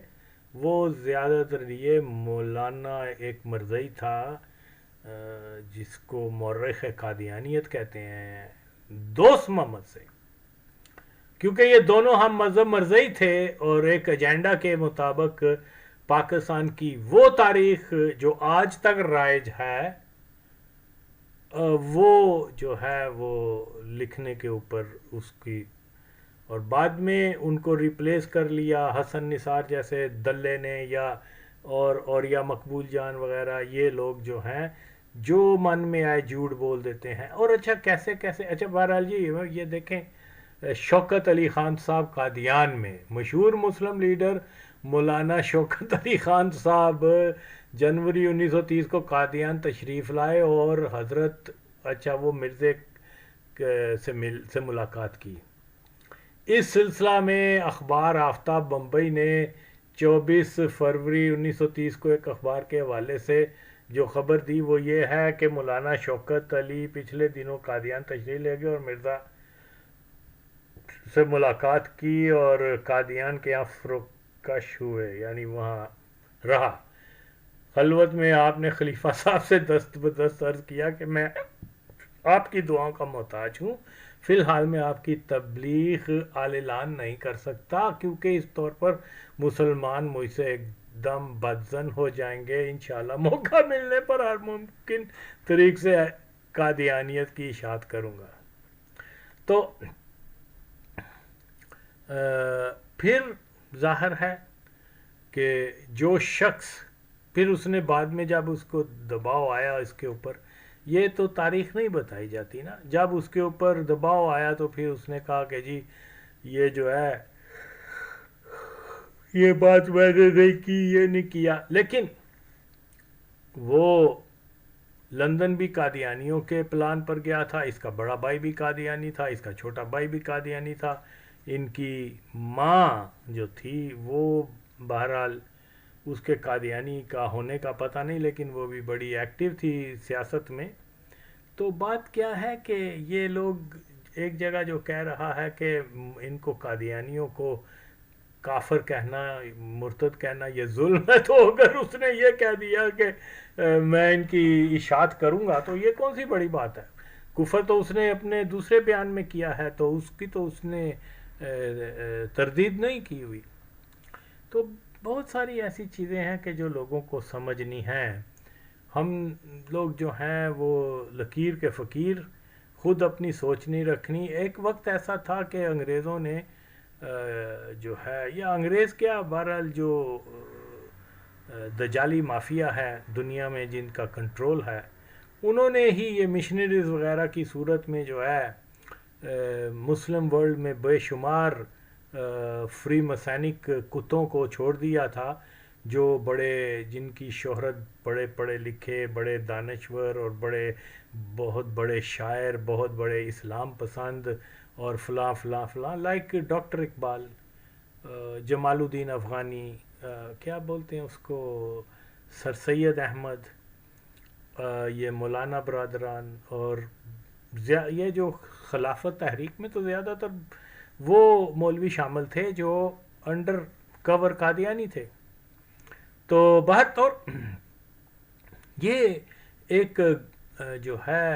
A: وہ زیادہ تر لیے مولانا ایک مرزئی تھا جس کو مورخ قادیانیت کہتے ہیں، دوست محمد سے، کیونکہ یہ دونوں ہم مذہب مرزئی تھے اور ایک ایجنڈا کے مطابق پاکستان کی وہ تاریخ جو آج تک رائج ہے وہ جو ہے وہ لکھنے کے اوپر اس کی، اور بعد میں ان کو ریپلیس کر لیا حسن نثار جیسے دلے نے، اور یا مقبول جان وغیرہ، یہ لوگ جو ہیں جو من میں آئے جھوٹ بول دیتے ہیں. اور اچھا کیسے اچھا بہرحال جی یہ دیکھیں، شوکت علی خان صاحب قادیان میں، مشہور مسلم لیڈر مولانا شوکت علی خان صاحب جنوری 1930 کو قادیان تشریف لائے اور حضرت وہ مرزے سے ملاقات کی. اس سلسلہ میں اخبار آفتاب بمبئی نے 24 فروری 1930 کو ایک اخبار کے حوالے سے جو خبر دی وہ یہ ہے کہ مولانا شوکت علی پچھلے دنوں قادیان تشریف لے گئے اور مرزا سے ملاقات کی اور قادیان کے یہاں فروکش ہوئے، یعنی وہاں رہا۔ خلوت میں آپ نے خلیفہ صاحب سے دست بدست عرض کیا کہ میں آپ کی دعاؤں کا محتاج ہوں، فی الحال میں آپ کی تبلیغ اعلان نہیں کر سکتا، کیونکہ اس طور پر مسلمان مجھ سے ایک دم بدزن ہو جائیں گے۔ انشاءاللہ موقع ملنے پر ہر ممکن طریق سے قادیانیت کی اشاعت کروں گا۔ تو پھر ظاہر ہے کہ جو شخص پھر اس نے بعد میں جب اس کو دباؤ آیا اس کے اوپر، یہ تو تاریخ نہیں بتائی جاتی نا، جب اس کے اوپر دباؤ آیا تو پھر اس نے کہا کہ جی یہ جو ہے یہ بات میں نے نہیں کی، یہ نہیں کیا۔ لیکن وہ لندن بھی قادیانیوں کے پلان پر گیا تھا، اس کا بڑا بھائی بھی قادیانی تھا، اس کا چھوٹا بھائی بھی قادیانی تھا، ان کی ماں جو تھی وہ بہرحال اس کے قادیانی کا ہونے کا پتہ نہیں، لیکن وہ بھی بڑی ایکٹیو تھی سیاست میں۔ تو بات کیا ہے کہ یہ لوگ ایک جگہ جو کہہ رہا ہے کہ ان کو قادیانیوں کو کافر کہنا، مرتد کہنا یہ ظلم ہے، تو اگر اس نے یہ کہہ دیا کہ میں ان کی اشاعت کروں گا تو یہ کون سی بڑی بات ہے؟ کفر تو اس نے اپنے دوسرے بیان میں کیا ہے، تو اس کی تو اس نے تردید نہیں کی ہوئی۔ تو بہت ساری ایسی چیزیں ہیں کہ جو لوگوں کو سمجھنی ہیں۔ ہم لوگ جو ہیں وہ لکیر کے فقیر، خود اپنی سوچ نہیں رکھنی۔ ایک وقت ایسا تھا کہ انگریزوں نے جو ہے، یا انگریز کیا بہرحال جو دجالی مافیا ہے دنیا میں جن کا کنٹرول ہے، انہوں نے ہی یہ مشنریز وغیرہ کی صورت میں جو ہے مسلم ورلڈ میں بے شمار فری مسینک کتوں کو چھوڑ دیا تھا، جو جن کی شہرت بڑے پڑھے لکھے، بڑے دانشور اور بہت بڑے شاعر، بہت بڑے اسلام پسند اور فلاں فلاں فلاں، لائک ڈاکٹر اقبال، جمال الدین افغانی، کیا بولتے ہیں اس کو، سر سید احمد، یہ مولانا برادران، اور یہ جو خلافت تحریک میں تو زیادہ تر وہ مولوی شامل تھے جو انڈر کور قادیانی تھے۔ تو بہرطور یہ ایک جو ہے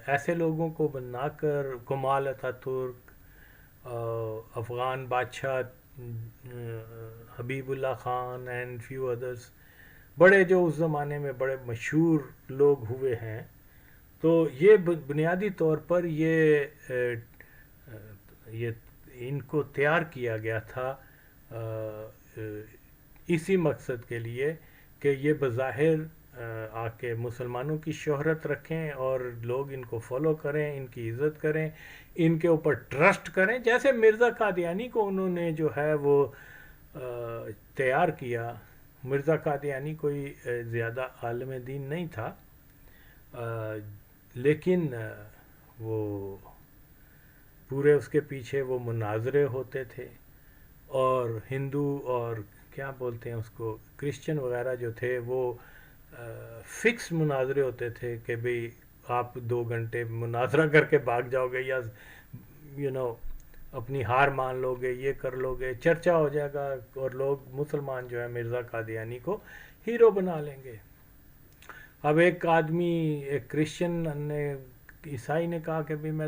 A: ایسے لوگوں کو بنا کر کمال اتاتورک، افغان بادشاہ حبیب اللہ خان اینڈ فیو ادرس، بڑے جو اس زمانے میں بڑے مشہور لوگ ہوئے ہیں، تو یہ بنیادی طور پر یہ ان کو تیار کیا گیا تھا اسی مقصد کے لیے کہ یہ بظاہر آ کے مسلمانوں کی شہرت رکھیں اور لوگ ان کو فالو کریں، ان کی عزت کریں، ان کے اوپر ٹرسٹ کریں، جیسے مرزا قادیانی کو انہوں نے جو ہے وہ تیار کیا۔ مرزا قادیانی کوئی زیادہ عالم دین نہیں تھا، لیکن وہ پورے اس کے پیچھے وہ مناظرے ہوتے تھے، اور ہندو اور کیا بولتے ہیں اس کو، کرسچن وغیرہ جو تھے وہ فکس مناظرے ہوتے تھے کہ بھئی آپ 2 گھنٹے مناظرہ کر کے بھاگ جاؤ گے، یا اپنی ہار مان لو گے، یہ کر لو گے، چرچا ہو جائے گا، اور لوگ مسلمان جو ہے مرزا قادیانی کو ہیرو بنا لیں گے۔ اب ایک آدمی، ایک کرسچن نے، عیسائی نے کہا کہ بھئی میں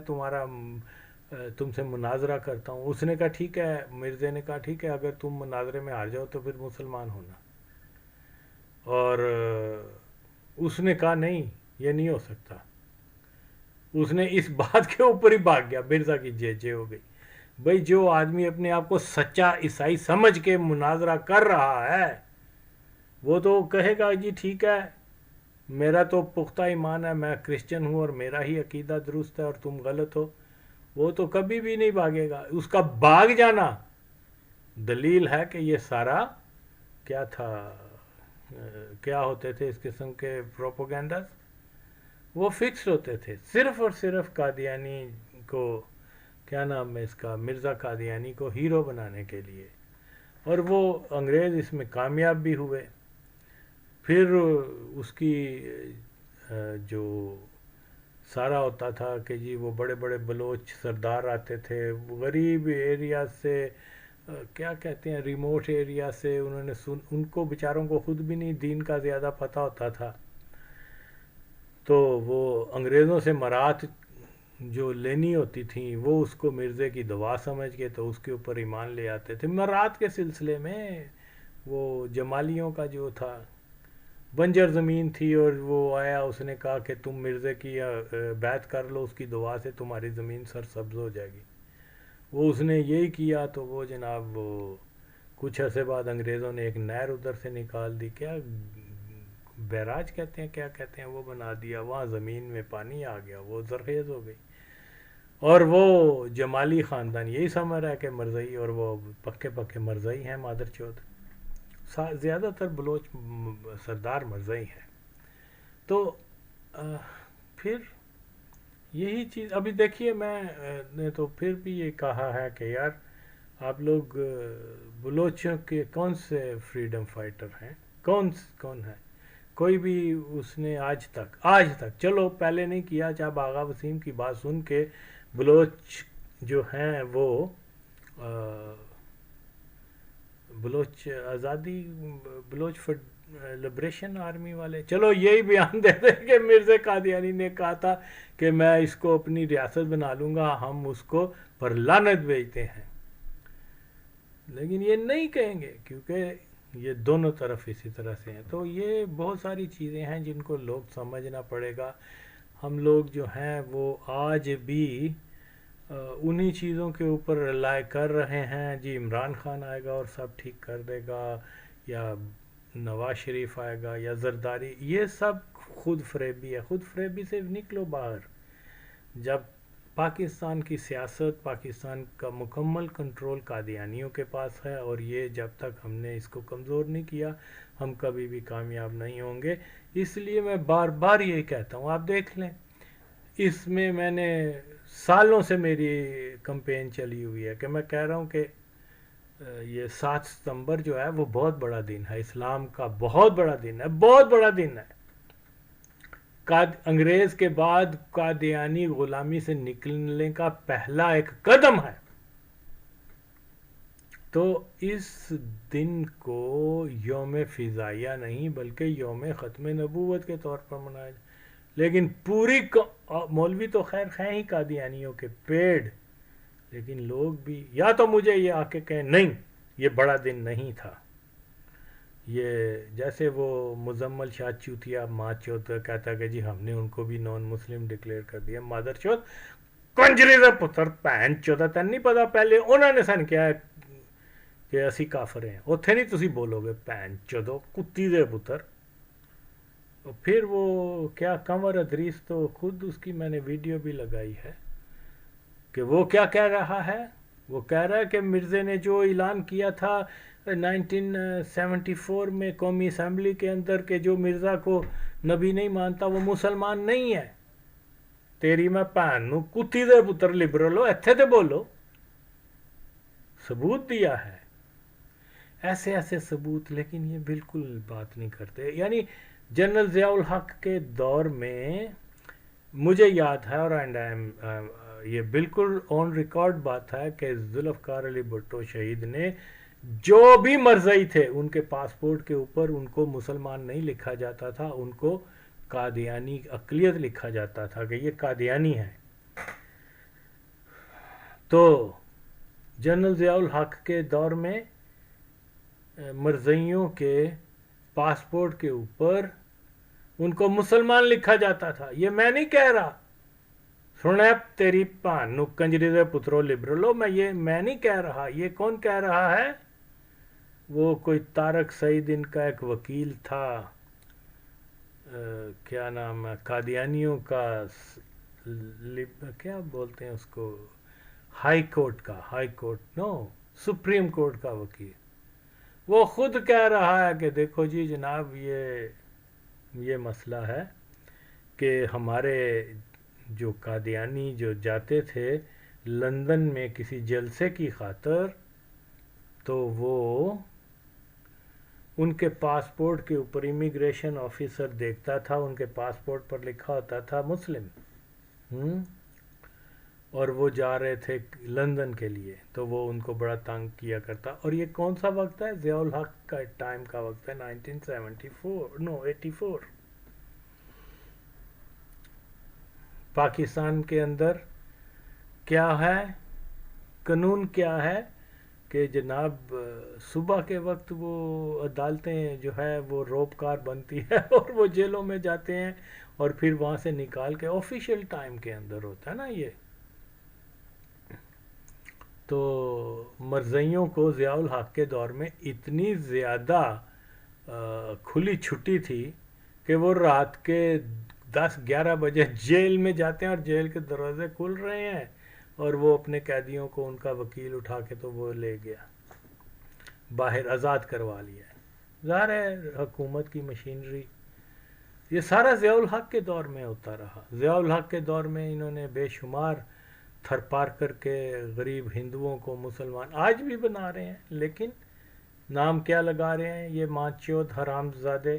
A: تم سے مناظرہ کرتا ہوں۔ اس نے کہا ٹھیک ہے، مرزے نے کہا ٹھیک ہے، اگر تم مناظرے میں ہار جاؤ تو پھر مسلمان ہونا۔ اور اس نے کہا نہیں، یہ نہیں ہو سکتا۔ اس نے اس بات کے اوپر ہی بھاگ گیا، مرزا کی جے ہو گئی۔ بھئی جو آدمی اپنے آپ کو سچا عیسائی سمجھ کے مناظرہ کر رہا ہے، وہ تو کہے گا جی ٹھیک ہے، میرا تو پختہ ایمان ہے، میں کرسچن ہوں اور میرا ہی عقیدہ درست ہے اور تم غلط ہو۔ وہ تو کبھی بھی نہیں بھاگے گا۔ اس کا بھاگ جانا دلیل ہے کہ یہ سارا کیا تھا، کیا ہوتے تھے اس قسم کے پروپیگنڈاز، وہ فکس ہوتے تھے صرف اور صرف قادیانی کو، کیا نام ہے اس کا، مرزا قادیانی کو ہیرو بنانے کے لیے۔ اور وہ انگریز اس میں کامیاب بھی ہوئے۔ پھر اس کی جو سارا ہوتا تھا کہ جی وہ بڑے بڑے بلوچ سردار آتے تھے غریب ایریا سے، کیا کہتے ہیں، ریموٹ ایریا سے، انہوں نے ان کو بیچاروں کو خود بھی نہیں دین کا زیادہ پتہ ہوتا تھا، تو وہ انگریزوں سے مرات جو لینی ہوتی تھیں وہ اس کو مرزے کی دوا سمجھ کے تو اس کے اوپر ایمان لے آتے تھے مرات کے سلسلے میں۔ وہ جمالیوں کا جو تھا بنجر زمین تھی اور وہ آیا، اس نے کہا کہ تم مرزے کی بیعت کر لو، اس کی دعا سے تمہاری زمین سرسبز ہو جائے گی۔ وہ اس نے یہی کیا تو وہ جناب وہ کچھ عرصے بعد انگریزوں نے ایک نہر ادھر سے نکال دی، کیا بیراج کہتے ہیں، کیا کہتے ہیں، وہ بنا دیا، وہاں زمین میں پانی آ گیا، وہ زرخیز ہو گئی، اور وہ جمالی خاندان یہی سمجھ رہا ہے کہ مرزائی، اور وہ پکے پکے مرزائی ہیں مادر چودھ، زیادہ تر بلوچ سردار مرزائی ہیں۔ تو پھر یہی چیز ابھی دیکھیے، میں نے تو پھر بھی یہ کہا ہے کہ یار آپ لوگ بلوچوں کے کون سے فریڈم فائٹر ہیں، کون ہے؟ کوئی بھی اس نے آج تک چلو پہلے نہیں کیا، جب آغا وسیم کی بات سن کے بلوچ جو ہیں وہ بلوچ آزادی، بلوچ لبریشن آرمی والے، چلو یہی بیان دے دیں کہ مرزا قادیانی نے کہا تھا کہ میں اس کو اپنی ریاست بنا لوں گا، ہم اس کو پر لعنت بھیجتے ہیں، لیکن یہ نہیں کہیں گے کیونکہ یہ دونوں طرف اسی طرح سے ہیں۔ تو یہ بہت ساری چیزیں ہیں جن کو لوگ سمجھنا پڑے گا۔ ہم لوگ جو ہیں وہ آج بھی انہی چیزوں کے اوپر رلائی کر رہے ہیں، جی عمران خان آئے گا اور سب ٹھیک کر دے گا، یا نواز شریف آئے گا، یا زرداری، یہ سب خود فریبی ہے۔ خود فریبی سے نکلو باہر۔ جب پاکستان کی سیاست، پاکستان کا مکمل کنٹرول قادیانیوں کے پاس ہے، اور یہ جب تک ہم نے اس کو کمزور نہیں کیا ہم کبھی بھی کامیاب نہیں ہوں گے۔ اس لیے میں بار بار یہی کہتا ہوں، آپ دیکھ لیں، اس میں نے سالوں سے میری کمپین چلی ہوئی ہے کہ میں کہہ رہا ہوں کہ یہ 7 ستمبر جو ہے وہ بہت بڑا دن ہے، اسلام کا بہت بڑا دن ہے، بہت بڑا دن ہے۔ انگریز کے بعد قادیانی غلامی سے نکلنے کا پہلا ایک قدم ہے، تو اس دن کو یوم فضائیہ نہیں بلکہ یوم ختم نبوت کے طور پر منایا جائے۔ لیکن پوری مولوی تو خیر ہیں ہی قادیانیوں کے پیڑ، لیکن لوگ بھی یا تو مجھے یہ آ کے کہیں نہیں یہ بڑا دن نہیں تھا، یہ جیسے وہ مزمل شاہ چوتیا ماں چوت کہتا کہ جی ہم نے ان کو بھی نان مسلم ڈکلیئر کر دیا، مادر چوت کنجری دا پتر پہن چوتھا تین نہیں پتا، پہلے انہوں نے سن کیا ہے کہ اسی کافر ہیں، اتھے نہیں تسی بولو گے پہن چودو کتی دے پتر۔ پھر وہ کیا قمر ادریس تو خود اس کی میں نے ویڈیو بھی لگائی ہے کہ وہ کیا کہہ رہا ہے، وہ کہہ رہا ہے کہ مرزے نے جو اعلان کیا تھا 1974 میں قومی اسمبلی کے اندر کہ جو مرزا کو نبی نہیں مانتا وہ مسلمان نہیں ہے، تیری میں بھن نو کتی دے پتر لبرلو ایتھے تے بولو، ثبوت دیا ہے، ایسے ایسے ثبوت، لیکن یہ بالکل بات نہیں کرتے۔ یعنی جنرل ضیاء الحق کے دور میں مجھے یاد ہے، اور یہ بالکل آن ریکارڈ بات ہے کہ ذوالفقار علی بھٹو شہید نے جو بھی مرزائی تھے ان کے پاسپورٹ کے اوپر ان کو مسلمان نہیں لکھا جاتا تھا، ان کو قادیانی اقلیت لکھا جاتا تھا کہ یہ قادیانی ہے۔ تو جنرل ضیاء الحق کے دور میں مرزائیوں کے پاسپورٹ کے اوپر ان کو مسلمان لکھا جاتا تھا، یہ میں نہیں کہہ رہا، سنے تیری پان نو کنجری دے پترو لبرلو، میں نہیں کہہ رہا، یہ کون کہہ رہا ہے؟ وہ کوئی طارق سعید ان کا ایک وکیل تھا، کیا نام ہے، قادیانیوں کا کیا بولتے ہیں اس کو، ہائی کورٹ نو سپریم کورٹ کا وکیل، وہ خود کہہ رہا ہے کہ دیکھو جی جناب یہ مسئلہ ہے کہ ہمارے جو قادیانی جو جاتے تھے لندن میں کسی جلسے کی خاطر، تو وہ ان کے پاسپورٹ کے اوپر امیگریشن آفیسر دیکھتا تھا، ان کے پاسپورٹ پر لکھا ہوتا تھا مسلم، ہوں اور وہ جا رہے تھے لندن کے لیے، تو وہ ان کو بڑا تنگ کیا کرتا. اور یہ کون سا وقت ہے؟ ضیاء الحق کا ٹائم کا وقت ہے، 1974 نو 84. پاکستان کے اندر کیا ہے قانون، کیا ہے کہ جناب صبح کے وقت وہ عدالتیں جو ہے وہ روبکار بنتی ہے اور وہ جیلوں میں جاتے ہیں، اور پھر وہاں سے نکال کے آفیشیل ٹائم کے اندر ہوتا ہے نا یہ. تو مرزائیوں کو ضیاء الحق کے دور میں اتنی زیادہ کھلی چھٹی تھی کہ وہ رات کے 10-11 بجے جیل میں جاتے ہیں، اور جیل کے دروازے کھل رہے ہیں، اور وہ اپنے قیدیوں کو، ان کا وکیل اٹھا کے تو وہ لے گیا باہر، آزاد کروا لیا. ظاہر ہے حکومت کی مشینری. یہ سارا ضیاء الحق کے دور میں ہوتا رہا. ضیاء الحق کے دور میں انہوں نے بے شمار تھر پار کر کے غریب ہندوؤں کو مسلمان آج بھی بنا رہے ہیں، لیکن نام کیا لگا رہے ہیں؟ یہ ماچود حرام زادے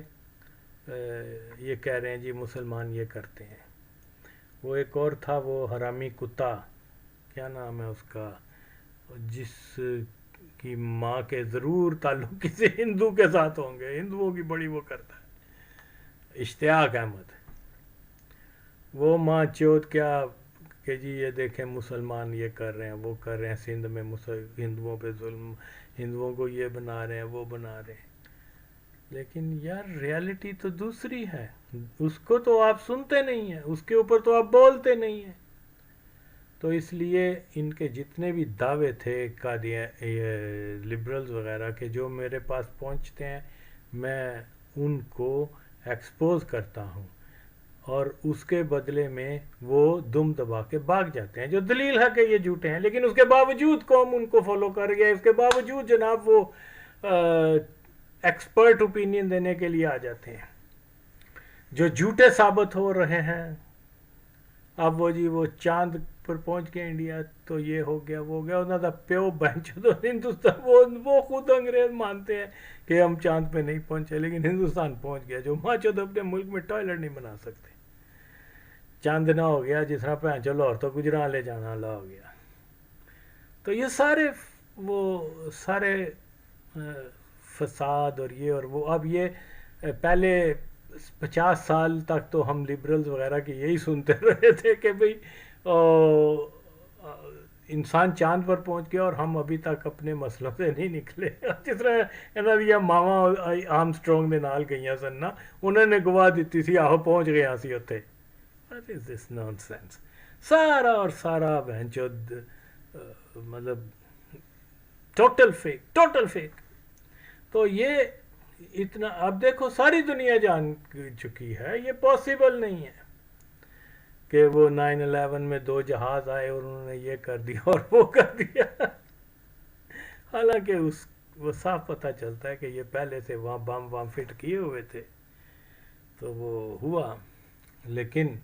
A: یہ کہہ رہے ہیں جی مسلمان یہ کرتے ہیں. وہ ایک اور تھا وہ حرامی کتا، کیا نام ہے اس کا، جس کی ماں کے ضرور تعلق کسی ہندو کے ساتھ ہوں گے، ہندوؤں کی بڑی وہ کرتا ہے، اشتیاق احمد. وہ ماں چوت کیا کہ جی یہ دیکھیں مسلمان یہ کر رہے ہیں، وہ کر رہے ہیں، سندھ میں ہندوؤں پہ ظلم، ہندوؤں کو یہ بنا رہے ہیں، وہ بنا رہے ہیں. لیکن یار ریالٹی تو دوسری ہے، اس کو تو آپ سنتے نہیں ہیں، اس کے اوپر تو آپ بولتے نہیں ہیں. تو اس لیے ان کے جتنے بھی دعوے تھے لبرلز وغیرہ کے جو میرے پاس پہنچتے ہیں، میں ان کو ایکسپوز کرتا ہوں، اور اس کے بدلے میں وہ دم دبا کے بھاگ جاتے ہیں، جو دلیل ہے کہ یہ جھوٹے ہیں. لیکن اس کے باوجود قوم ان کو فالو کر گیا، اس کے باوجود جناب وہ ایکسپرٹ اوپینین دینے کے لیے آ جاتے ہیں جو جھوٹے ثابت ہو رہے ہیں. اب وہ جی وہ چاند پر پہنچ گیا انڈیا، تو یہ ہو گیا وہ ہو گیا، انہوں نے پیو بہنچ تو ہندوستان، وہ خود انگریز مانتے ہیں کہ ہم چاند پہ نہیں پہنچے، لیکن ہندوستان پہنچ گیا. جو ماں چود اپنے ملک میں ٹوائلٹ نہیں بنا سکتے، چاند نہ ہو گیا جس طرح پہ چلو اور تو گجرا لے جانا لا ہو گیا. تو یہ سارے وہ سارے فساد اور یہ اور وہ. اب یہ پہلے 50 سال تک تو ہم لبرلز وغیرہ کی یہی سنتے رہے تھے کہ بھئی انسان چاند پر پہنچ گیا اور ہم ابھی تک اپنے مسئلوں سے نہیں نکلے. جس طرح انہوں نے ماوا آرم اسٹرانگ دے نال گئیاں سن نا، انہوں نے گواہ دیتی سی آہو پہنچ گئے اسی اتنے. What is this nonsense؟ سارا اور سارا بہنچود مطلب ٹوٹل فیک. تو یہ اتنا اب دیکھو ساری دنیا جان چکی ہے، یہ پاسبل نہیں ہے کہ وہ 9/11 میں 2 جہاز آئے اور انہوں نے یہ کر دیا اور وہ کر دیا. حالانکہ وہ صاف پتہ چلتا ہے کہ یہ پہلے سے وہاں بم فٹ کیے ہوئے تھے، تو وہ ہوا. لیکن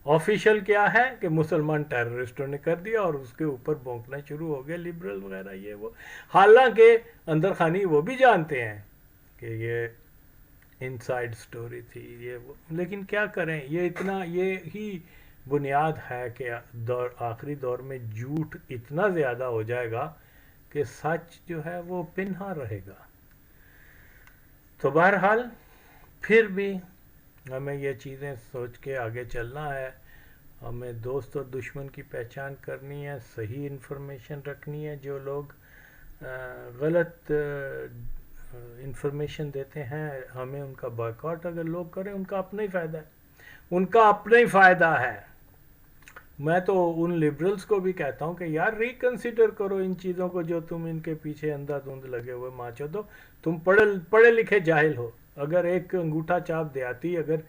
A: آفیشیل کیا ہے کہ مسلمان ٹیررسٹوں نے کر دیا، اور اس کے اوپر بونکنا شروع ہو گئے لبرل وغیرہ یہ وہ. حالانکہ اندر خانی وہ بھی جانتے ہیں کہ یہ انسائیڈ سٹوری تھی یہ وہ. لیکن کیا کریں، یہ اتنا یہ ہی بنیاد ہے کہ آخری دور میں جھوٹ اتنا زیادہ ہو جائے گا کہ سچ جو ہے وہ پنہا رہے گا. تو بہرحال پھر بھی ہمیں یہ چیزیں سوچ کے آگے چلنا ہے. ہمیں دوست اور دشمن کی پہچان کرنی ہے، صحیح انفارمیشن رکھنی ہے. جو لوگ غلط انفارمیشن دیتے ہیں ہمیں ان کا بائیکاٹ اگر لوگ کریں، ان کا اپنا ہی فائدہ ہے، ان کا اپنا ہی فائدہ ہے. میں تو ان لبرلز کو بھی کہتا ہوں کہ یار ریکنسیڈر کرو ان چیزوں کو جو تم ان کے پیچھے اندھا دھند لگے ہوئے ماچو دو. تم پڑھے لکھے جاہل ہو. اگر ایک انگوٹھا چاپ دیہاتی اگر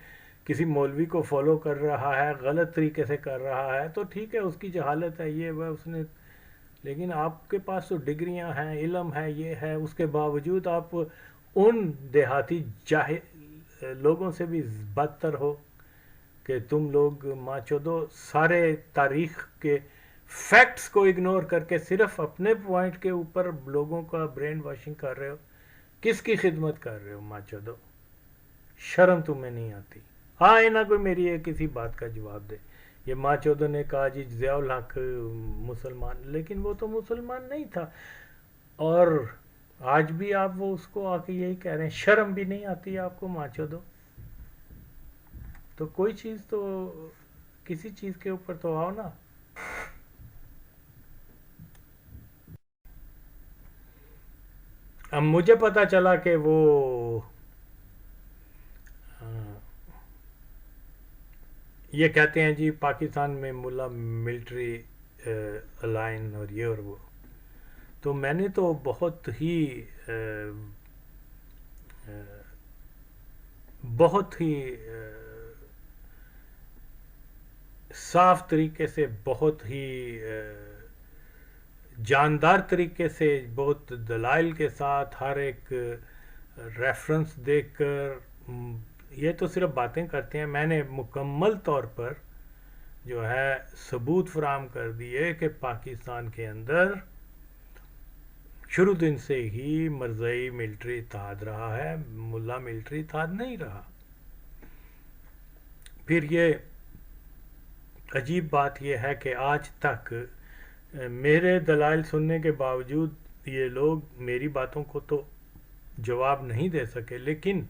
A: کسی مولوی کو فالو کر رہا ہے، غلط طریقے سے کر رہا ہے، تو ٹھیک ہے، اس کی جہالت ہے یہ وہ اس نے. لیکن آپ کے پاس تو ڈگریاں ہیں، علم ہے، یہ ہے، اس کے باوجود آپ ان دیہاتی جاہل لوگوں سے بھی بدتر ہو کہ تم لوگ ماچودو سارے تاریخ کے فیکٹس کو اگنور کر کے صرف اپنے پوائنٹ کے اوپر لوگوں کا برین واشنگ کر رہے ہو. کس کی خدمت کر رہے ہو ماچودو؟ شرم تمہیں نہیں آتی؟ ہاں نہ کوئی میری کسی بات کا جواب دے. یہ ماں چودوں نے کہا جی ضیاء الحق مسلمان، لیکن وہ تو مسلمان نہیں تھا. اور آج بھی آپ وہ اس کو آ کے یہی کہہ رہے ہیں. شرم بھی نہیں آتی آپ کو ماں چودوں؟ تو کوئی چیز تو، کسی چیز کے اوپر تو آؤ نا. اب مجھے پتا چلا کہ وہ یہ کہتے ہیں جی پاکستان میں ملا ملٹری الائن اور یہ اور وہ. تو میں نے تو بہت ہی بہت ہی صاف طریقے سے، بہت ہی جاندار طریقے سے، بہت دلائل کے ساتھ، ہر ایک ریفرنس دیکھ کر، یہ تو صرف باتیں کرتے ہیں. میں نے مکمل طور پر جو ہے ثبوت فراہم کر دیے کہ پاکستان کے اندر شروع دن سے ہی مرزائی ملٹری اتحاد رہا ہے، ملا ملٹری اتحاد نہیں رہا. پھر یہ عجیب بات یہ ہے کہ آج تک میرے دلائل سننے کے باوجود یہ لوگ میری باتوں کو تو جواب نہیں دے سکے، لیکن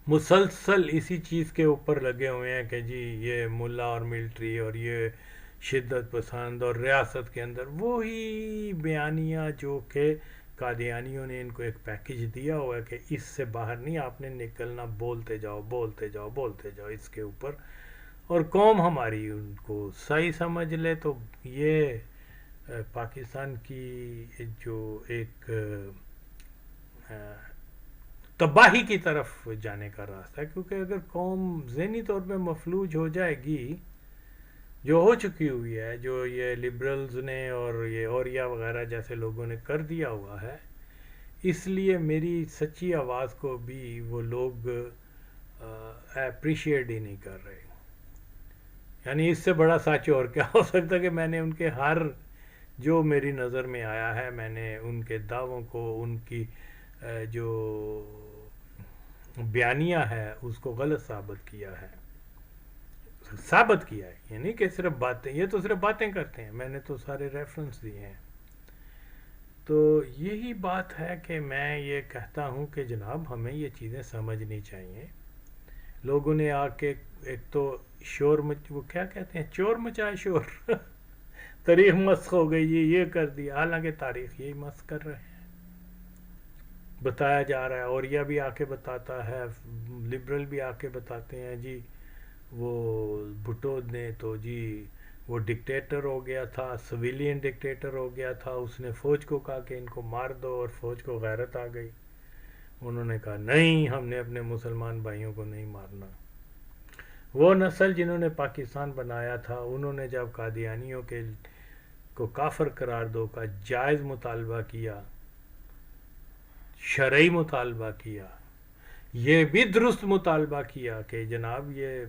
A: مسلسل اسی چیز کے اوپر لگے ہوئے ہیں کہ جی یہ ملا اور ملٹری اور یہ شدت پسند، اور ریاست کے اندر وہی بیانیہ جو کہ قادیانیوں نے ان کو ایک پیکج دیا ہوا ہے کہ اس سے باہر نہیں آپ نے نکلنا، بولتے جاؤ بولتے جاؤ بولتے جاؤ اس کے اوپر. اور قوم ہماری ان کو صحیح سمجھ لے تو یہ پاکستان کی جو ایک تباہی کی طرف جانے کا راستہ ہے. کیونکہ اگر قوم ذہنی طور پہ مفلوج ہو جائے گی، جو ہو چکی ہوئی ہے، جو یہ لبرلز نے اور یہ اوریا وغیرہ جیسے لوگوں نے کر دیا ہوا ہے، اس لیے میری سچی آواز کو بھی وہ لوگ اپریشیٹ ہی نہیں کر رہے. یعنی اس سے بڑا سچ اور کیا ہو سکتا کہ میں نے ان کے ہر جو میری نظر میں آیا ہے، میں نے ان کے دعووں کو، ان کی جو بیانیہ ہے اس کو غلط ثابت کیا ہے. یعنی کہ صرف باتیں، یہ تو صرف باتیں کرتے ہیں، میں نے تو سارے ریفرنس دیے ہیں. تو یہی بات ہے کہ میں یہ کہتا ہوں کہ جناب ہمیں یہ چیزیں سمجھنی چاہیے. لوگوں نے آ کے ایک تو شور وہ کیا کہتے ہیں، چور مچائے شور تاریخ مسخ ہو گئی، یہ کر دیا. حالانکہ تاریخ یہی مسخ کر رہے ہیں، بتایا جا رہا ہے. اور یہ بھی آ کے بتاتا ہے، لبرل بھی آ کے بتاتے ہیں جی وہ بھٹو نے تو جی وہ ڈکٹیٹر ہو گیا تھا، سویلین ڈکٹیٹر ہو گیا تھا، اس نے فوج کو کہا کہ ان کو مار دو، اور فوج کو غیرت آ گئی. انہوں نے کہا نہیں، ہم نے اپنے مسلمان بھائیوں کو نہیں مارنا. وہ نسل جنہوں نے پاکستان بنایا تھا، انہوں نے جب قادیانیوں کے کو کافر قرار دو کا جائز مطالبہ کیا، شرعی مطالبہ کیا، یہ بھی درست مطالبہ کیا کہ جناب یہ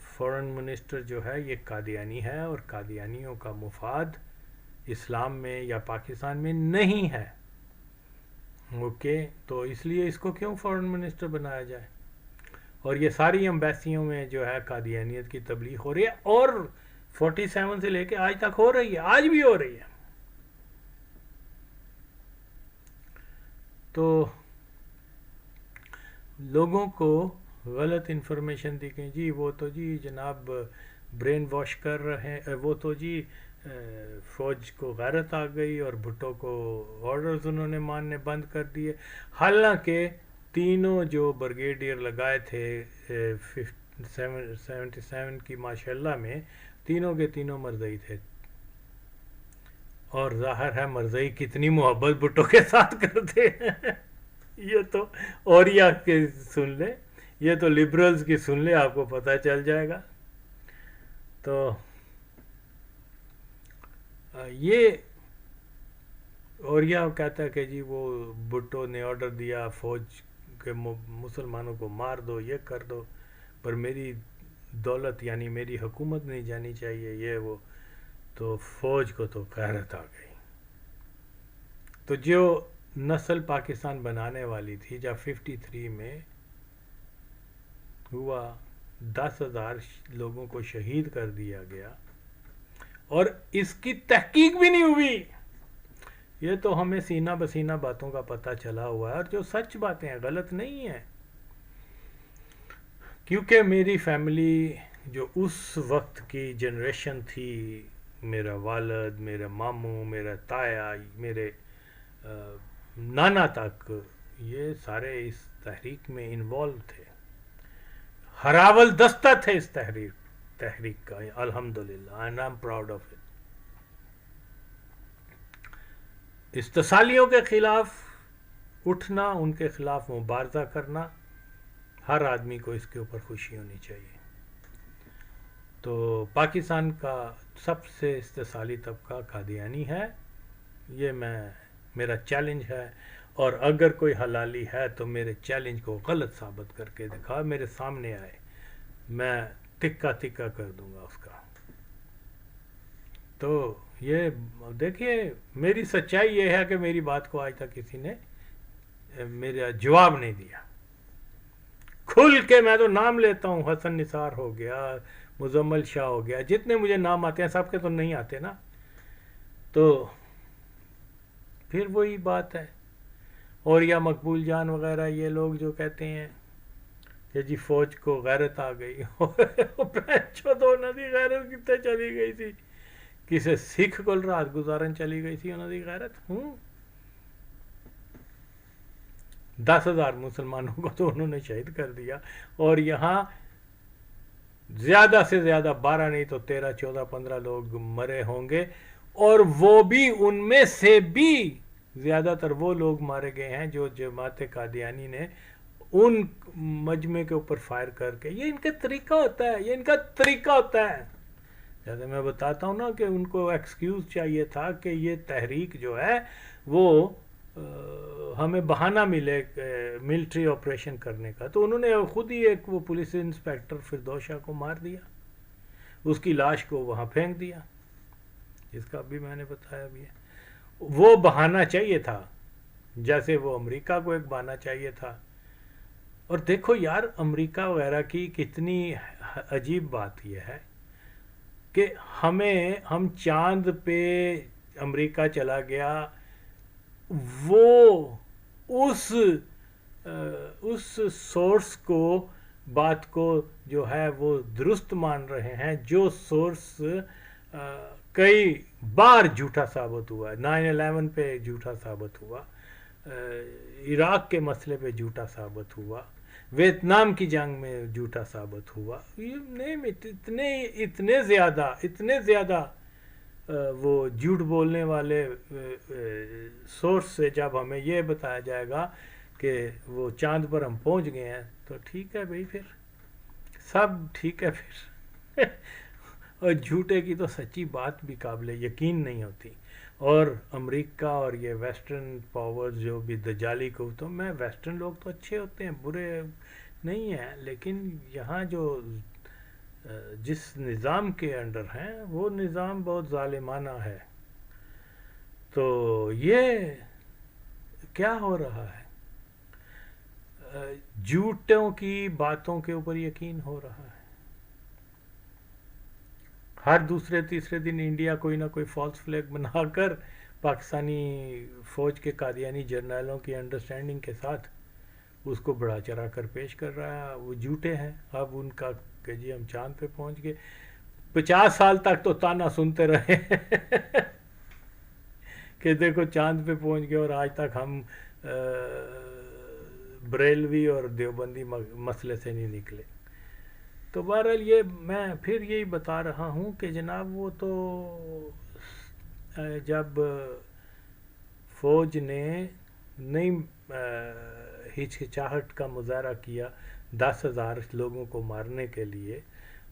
A: فورن منسٹر جو ہے یہ قادیانی ہے، اور قادیانیوں کا مفاد اسلام میں یا پاکستان میں نہیں ہے. اوکے، تو اس لیے اس کو کیوں فورن منسٹر بنایا جائے؟ اور یہ ساری ایمبیسیوں میں جو ہے قادیانیت کی تبلیغ ہو رہی ہے، اور 47 سے لے کے آج تک ہو رہی ہے، آج بھی ہو رہی ہے. تو لوگوں کو غلط انفارمیشن دی گئی جی وہ تو جی جناب برین واش کر رہے ہیں، وہ تو جی فوج کو غیرت آ گئی اور بھٹو کو آرڈرز انہوں نے ماننے بند کر دیے. حالانکہ تینوں جو بریگیڈیئر لگائے تھے 77 کی ماشاءاللہ میں، تینوں کے تینوں مرزائی تھے. اور ظاہر ہے مرزائی کتنی محبت بھٹو کے ساتھ کرتے ہیں. یہ تو اوریا کے سن لے، یہ تو لبرلز کی سن لے، آپ کو پتہ چل جائے گا. تو یہ اوریا کہتا ہے کہ جی وہ بھٹو نے آرڈر دیا فوج کے مسلمانوں کو مار دو، یہ کر دو، پر میری دولت یعنی میری حکومت نہیں جانی چاہیے، یہ وہ. تو فوج کو تو غیرت آ گئی. تو جو نسل پاکستان بنانے والی تھی، جب 53 میں ہوا 10,000 لوگوں کو شہید کر دیا گیا اور اس کی تحقیق بھی نہیں ہوئی. یہ تو ہمیں سینہ بسینہ باتوں کا پتہ چلا ہوا ہے، اور جو سچ باتیں ہیں غلط نہیں ہیں. کیونکہ میری فیملی جو اس وقت کی جنریشن تھی، میرا والد، میرا ماموں، میرا تایا، میرے نانا تک، یہ سارے اس تحریک میں انوالو تھے، ہراول دستہ تھے اس تحریک کا. الحمدللہ and I am proud of it. استثالیوں کے خلاف اٹھنا، ان کے خلاف مبارزہ کرنا، ہر آدمی کو اس کے اوپر خوشی ہونی چاہیے. تو پاکستان کا سب سے استثالی طبقہ قادیانی ہے. یہ میرا چیلنج ہے، اور اگر کوئی حلالی ہے تو میرے چیلنج کو غلط ثابت کر کے دکھا، میرے سامنے آئے، میں تکہ تکہ کر دوں گا اس کا. تو یہ دیکھیے، میری سچائی یہ ہے کہ میری بات کو آج تک کسی نے میرا جواب نہیں دیا. کھل کے میں تو نام لیتا ہوں، حسن نثار ہو گیا، مزمل شاہ ہو گیا، جتنے مجھے نام آتے ہیں، سب کے تو نہیں آتے نا. تو پھر وہی بات ہے. اور یا مقبول جان وغیرہ یہ لوگ جو کہتے ہیں کہ جی فوج کو غیرت آ گئی، تو انہوں دی غیرت کتنے چلی گئی تھی؟ کسی سکھ کو رات گزارن چلی گئی تھی انہوں دی غیرت. 10,000 مسلمانوں کو تو انہوں نے شہید کر دیا، اور یہاں زیادہ سے زیادہ 12 نہیں تو 13 14 15 لوگ مرے ہوں گے. اور وہ بھی ان میں سے بھی زیادہ تر وہ لوگ مارے گئے ہیں جو جماعت قادیانی نے ان مجمع کے اوپر فائر کر کے. یہ ان کا طریقہ ہوتا ہے، یہ ان کا طریقہ ہوتا ہے. جیسے میں بتاتا ہوں نا کہ ان کو ایکسکیوز چاہیے تھا کہ یہ تحریک جو ہے وہ ہمیں بہانہ ملے ملٹری آپریشن کرنے کا، تو انہوں نے خود ہی ایک وہ پولیس انسپیکٹر فردوس شاہ کو مار دیا، اس کی لاش کو وہاں پھینک دیا، جس کا بھی میں نے بتایا بھی ہے. وہ بہانہ چاہیے تھا، جیسے وہ امریکہ کو ایک بہانہ چاہیے تھا. اور دیکھو یار، امریکہ وغیرہ کی کتنی عجیب بات یہ ہے کہ ہم چاند پہ امریکہ چلا گیا، وہ اس سورس کو، بات کو جو ہے وہ درست مان رہے ہیں، جو سورس کئی بار جھوٹا ثابت ہوا ہے. 9/11 پہ جھوٹا ثابت ہوا، عراق کے مسئلے پہ جھوٹا ثابت ہوا، ویتنام کی جنگ میں جھوٹا ثابت ہوا. اتنے زیادہ وہ جھوٹ بولنے والے سورس سے جب ہمیں یہ بتایا جائے گا کہ وہ چاند پر ہم پہنچ گئے ہیں، تو ٹھیک ہے بھائی، پھر سب ٹھیک ہے پھر. اور جھوٹے کی تو سچی بات بھی قابل یقین نہیں ہوتی. اور امریکہ اور یہ ویسٹرن پاورز جو بھی دجالی کو، تو میں ویسٹرن لوگ تو اچھے ہوتے ہیں، برے نہیں ہیں، لیکن یہاں جو جس نظام کے انڈر ہیں وہ نظام بہت ظالمانہ ہے. تو یہ کیا ہو رہا ہے؟ جھوٹوں کی باتوں کے اوپر یقین ہو رہا ہے. ہر دوسرے تیسرے دن انڈیا کوئی نہ کوئی فالس فلیگ بنا کر پاکستانی فوج کے قادیانی جرنیلوں کی انڈرسٹینڈنگ کے ساتھ اس کو بڑھا چڑھا کر پیش کر رہا ہے. وہ جھوٹے ہیں. اب ان کا کہ جی ہم چاند پہ پہنچ گئے، 50 سال تک تو تانا سنتے رہے کہ دیکھو چاند پہ پہنچ گئے، اور آج تک ہم بریلوی اور دیوبندی مسئلے سے نہیں نکلے. تو بہرحال یہ میں پھر یہی بتا رہا ہوں کہ جناب وہ تو جب فوج نے نہیں ہچکچاہٹ کا مظاہرہ کیا 10,000 لوگوں کو مارنے کے لیے،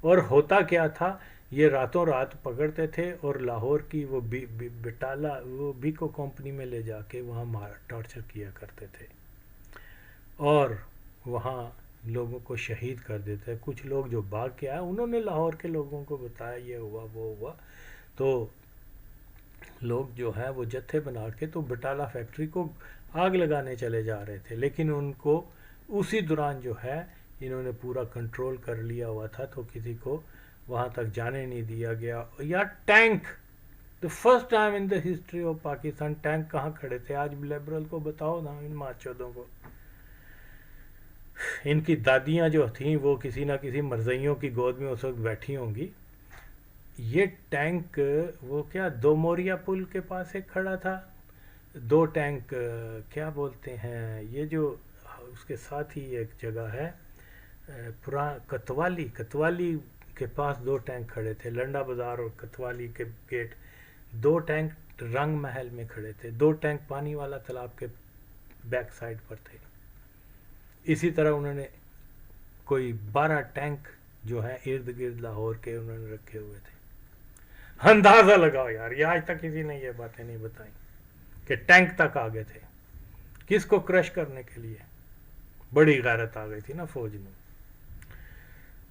A: اور ہوتا کیا تھا، یہ راتوں رات پکڑتے تھے اور لاہور کی وہ بٹالہ، وہ بیکو کمپنی میں لے جا کے وہاں ٹارچر کیا کرتے تھے، اور وہاں لوگوں کو شہید کر دیتے. کچھ لوگ جو بھاگ کے آئے، انہوں نے لاہور کے لوگوں کو بتایا یہ ہوا وہ ہوا، تو لوگ جو ہیں وہ جتھے بنا کے تو بٹالہ فیکٹری کو آگ لگانے چلے جا رہے تھے. لیکن ان کو اسی دوران جو ہے انہوں نے پورا کنٹرول کر لیا ہوا تھا، تو کسی کو وہاں تک جانے نہیں دیا گیا. یا tank, the first time in the history of Pakistan tank کہاں کھڑے تھے؟ آج لبرل کو بتاؤ نا، ان ماچودوں کو. ان کی دادیاں جو تھیں وہ کسی نہ کسی مرزیوں کی گود میں اس وقت بیٹھی ہوں گی. یہ ٹینک وہ کیا دو موریا پل کے پاس ایک کھڑا تھا، دو ٹینک کیا بولتے ہیں یہ جو اس کے ساتھ ہی ایک جگہ ہے کتوالی کے پاس دو ٹینک کھڑے تھے، لنڈا بازار اور کتوالی کے گیٹ. دو ٹینک رنگ محل میں کھڑے تھے، دو ٹینک پانی والا تالاب کے بیک سائڈ پر تھے. اسی طرح انہوں نے کوئی 12 ٹینک جو ہے ارد گرد لاہور کے انہوں نے رکھے ہوئے تھے. اندازہ لگاؤ یار، یہ آج تک کسی نے یہ باتیں نہیں بتائیں کہ ٹینک تک آگے تھے. کس کو کرش کرنے کے لیے؟ بڑی غیرت آ گئی تھی نا فوج میں.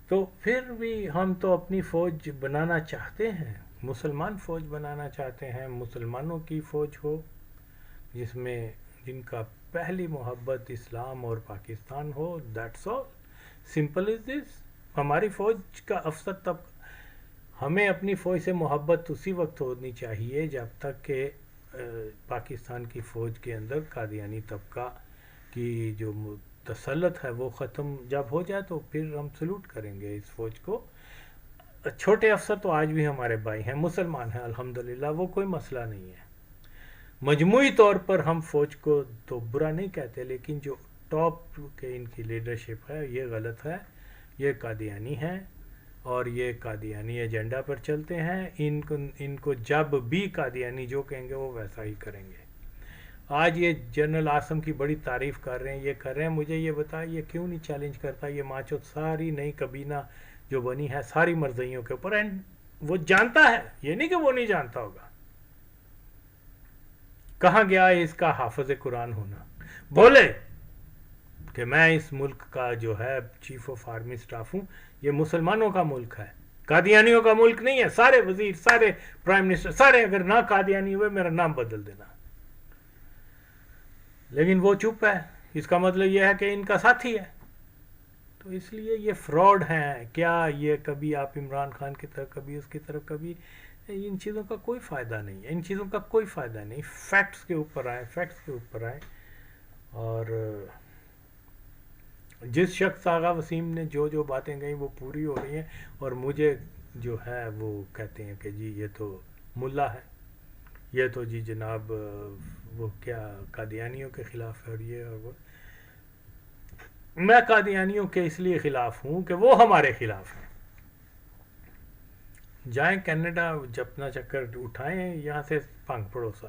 A: تو پھر بھی ہم تو اپنی فوج بنانا چاہتے ہیں، مسلمان فوج بنانا چاہتے ہیں، مسلمانوں کی فوج ہو جس میں جن کا پہلی محبت اسلام اور پاکستان ہو. دیٹس آل، سمپل از دس. ہماری فوج کا افسر تب، ہمیں اپنی فوج سے محبت اسی وقت ہونی چاہیے جب تک کہ پاکستان کی فوج کے اندر قادیانی طبقہ کی جو تسلط ہے وہ ختم جب ہو جائے تو پھر ہم سلوٹ کریں گے اس فوج کو. چھوٹے افسر تو آج بھی ہمارے بھائی ہیں، مسلمان ہیں الحمدللہ، وہ کوئی مسئلہ نہیں ہے. مجموعی طور پر ہم فوج کو تو برا نہیں کہتے، لیکن جو ٹاپ کے ان کی لیڈرشپ ہے یہ غلط ہے، یہ قادیانی ہیں اور یہ قادیانی ایجنڈا پر چلتے ہیں. ان کو جب بھی قادیانی جو کہیں گے وہ ویسا ہی کریں گے. آج یہ جنرل عاصم کی بڑی تعریف کر رہے ہیں، یہ کر رہے ہیں، مجھے یہ بتائیں یہ کیوں نہیں چیلنج کرتا؟ یہ ماچو ساری نئی کابینہ جو بنی ہے ساری مرزیوں کے اوپر، اینڈ وہ جانتا ہے، یہ نہیں کہ وہ نہیں جانتا ہوگا. کہاں گیا اس کا حافظ قرآن ہونا؟ بولے کہ میں اس ملک کا جو ہے چیف آف آرمی سٹاف ہوں، یہ مسلمانوں کا ملک ہے، قادیانیوں کا ملک نہیں ہے. سارے وزیر، سارے پرائم منسٹر، سارے اگر نہ قادیانی ہوئے میرا نام بدل دینا. لیکن وہ چپ ہے، اس کا مطلب یہ ہے کہ ان کا ساتھی ہے. تو اس لیے یہ فراڈ ہیں. کیا یہ کبھی آپ عمران خان کی طرف، کبھی اس کی طرف، کبھی ان چیزوں کا کوئی فائدہ نہیں ہے، ان چیزوں کا کوئی فائدہ نہیں. فیکٹس کے اوپر آئیں، فیکٹس کے اوپر آئیں. اور جس شخص آغا وسیم نے جو باتیں کہیں وہ پوری ہو رہی ہیں، اور مجھے جو ہے وہ کہتے ہیں کہ جی یہ تو ملا ہے، یہ تو جی جناب وہ کیا قادیانیوں کے خلاف ہے، اور یہ اور وہ. میں قادیانیوں کے اس لیے خلاف ہوں کہ وہ ہمارے خلاف ہیں. جائیں کینیڈا، جب اپنا چکر اٹھائیں یہاں سے پانگ پڑوسا.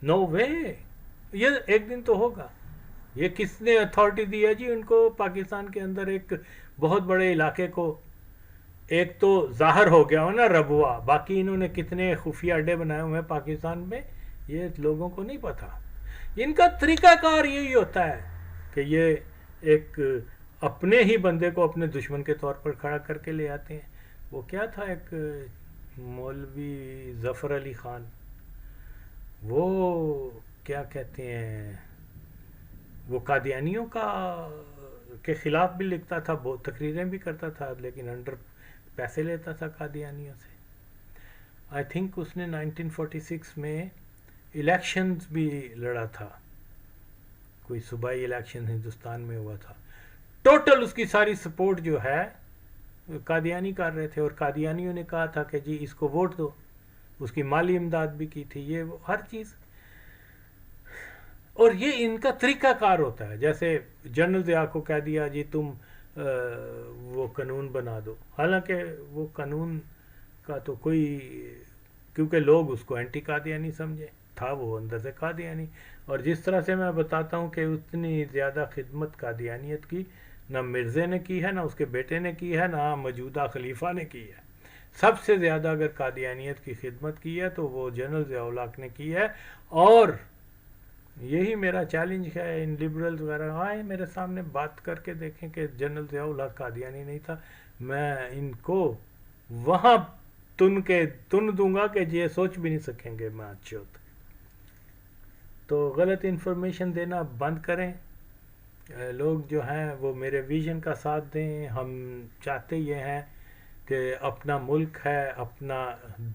A: نو وے، یہ ایک دن تو ہوگا. یہ کس نے اتھارٹی دی ہے جی ان کو پاکستان کے اندر ایک بہت بڑے علاقے کو؟ ایک تو ظاہر ہو گیا ہو نا ربوا، باقی انہوں نے کتنے خفیہ اڈے بنائے ہوئے ہیں پاکستان میں یہ لوگوں کو نہیں پتا. ان کا طریقہ کار یہی ہوتا ہے کہ یہ ایک اپنے ہی بندے کو اپنے دشمن کے طور پر کھڑا کر کے لے آتے ہیں. وہ کیا تھا ایک مولوی ظفر علی خان، وہ کیا کہتے ہیں، وہ قادیانیوں کے خلاف بھی لکھتا تھا، بہت تقریریں بھی کرتا تھا، لیکن انڈر پیسے لیتا تھا قادیانیوں سے. آئی تھنک اس نے 1946 میں الیکشنز بھی لڑا تھا، کوئی صوبائی الیکشن ہندوستان میں ہوا تھا. ٹوٹل اس کی ساری سپورٹ جو ہے قادیانی کر رہے تھے، اور قادیانیوں نے کہا تھا کہ جی اس کو ووٹ دو. اس کی مالی امداد بھی کی تھی، یہ ہر چیز. اور یہ ان کا طریقہ کار ہوتا ہے. جیسے جنرل ضیاء کو کہہ دیا جی تم وہ قانون بنا دو، حالانکہ وہ قانون کا تو کوئی، کیونکہ لوگ اس کو اینٹی قادیانی سمجھے، تھا وہ اندر سے قادیانی. اور جس طرح سے میں بتاتا ہوں کہ اتنی زیادہ خدمت قادیانیت کی نہ مرزے نے کی ہے، نہ اس کے بیٹے نے کی ہے، نہ موجودہ خلیفہ نے کی ہے. سب سے زیادہ اگر قادیانیت کی خدمت کی ہے تو وہ جنرل ضیاء الحق نے کی ہے. اور یہی میرا چیلنج ہے ان لبرلز وغیرہ، آئیں میرے سامنے بات کر کے دیکھیں کہ جنرل ضیاء الحق قادیانی نہیں تھا. میں ان کو وہاں تن دوں گا کہ یہ سوچ بھی نہیں سکیں گے میں اچھے ہوتا. تو غلط انفارمیشن دینا بند کریں، لوگ جو ہیں وہ میرے ویژن کا ساتھ دیں. ہم چاہتے یہ ہیں کہ اپنا ملک ہے, اپنا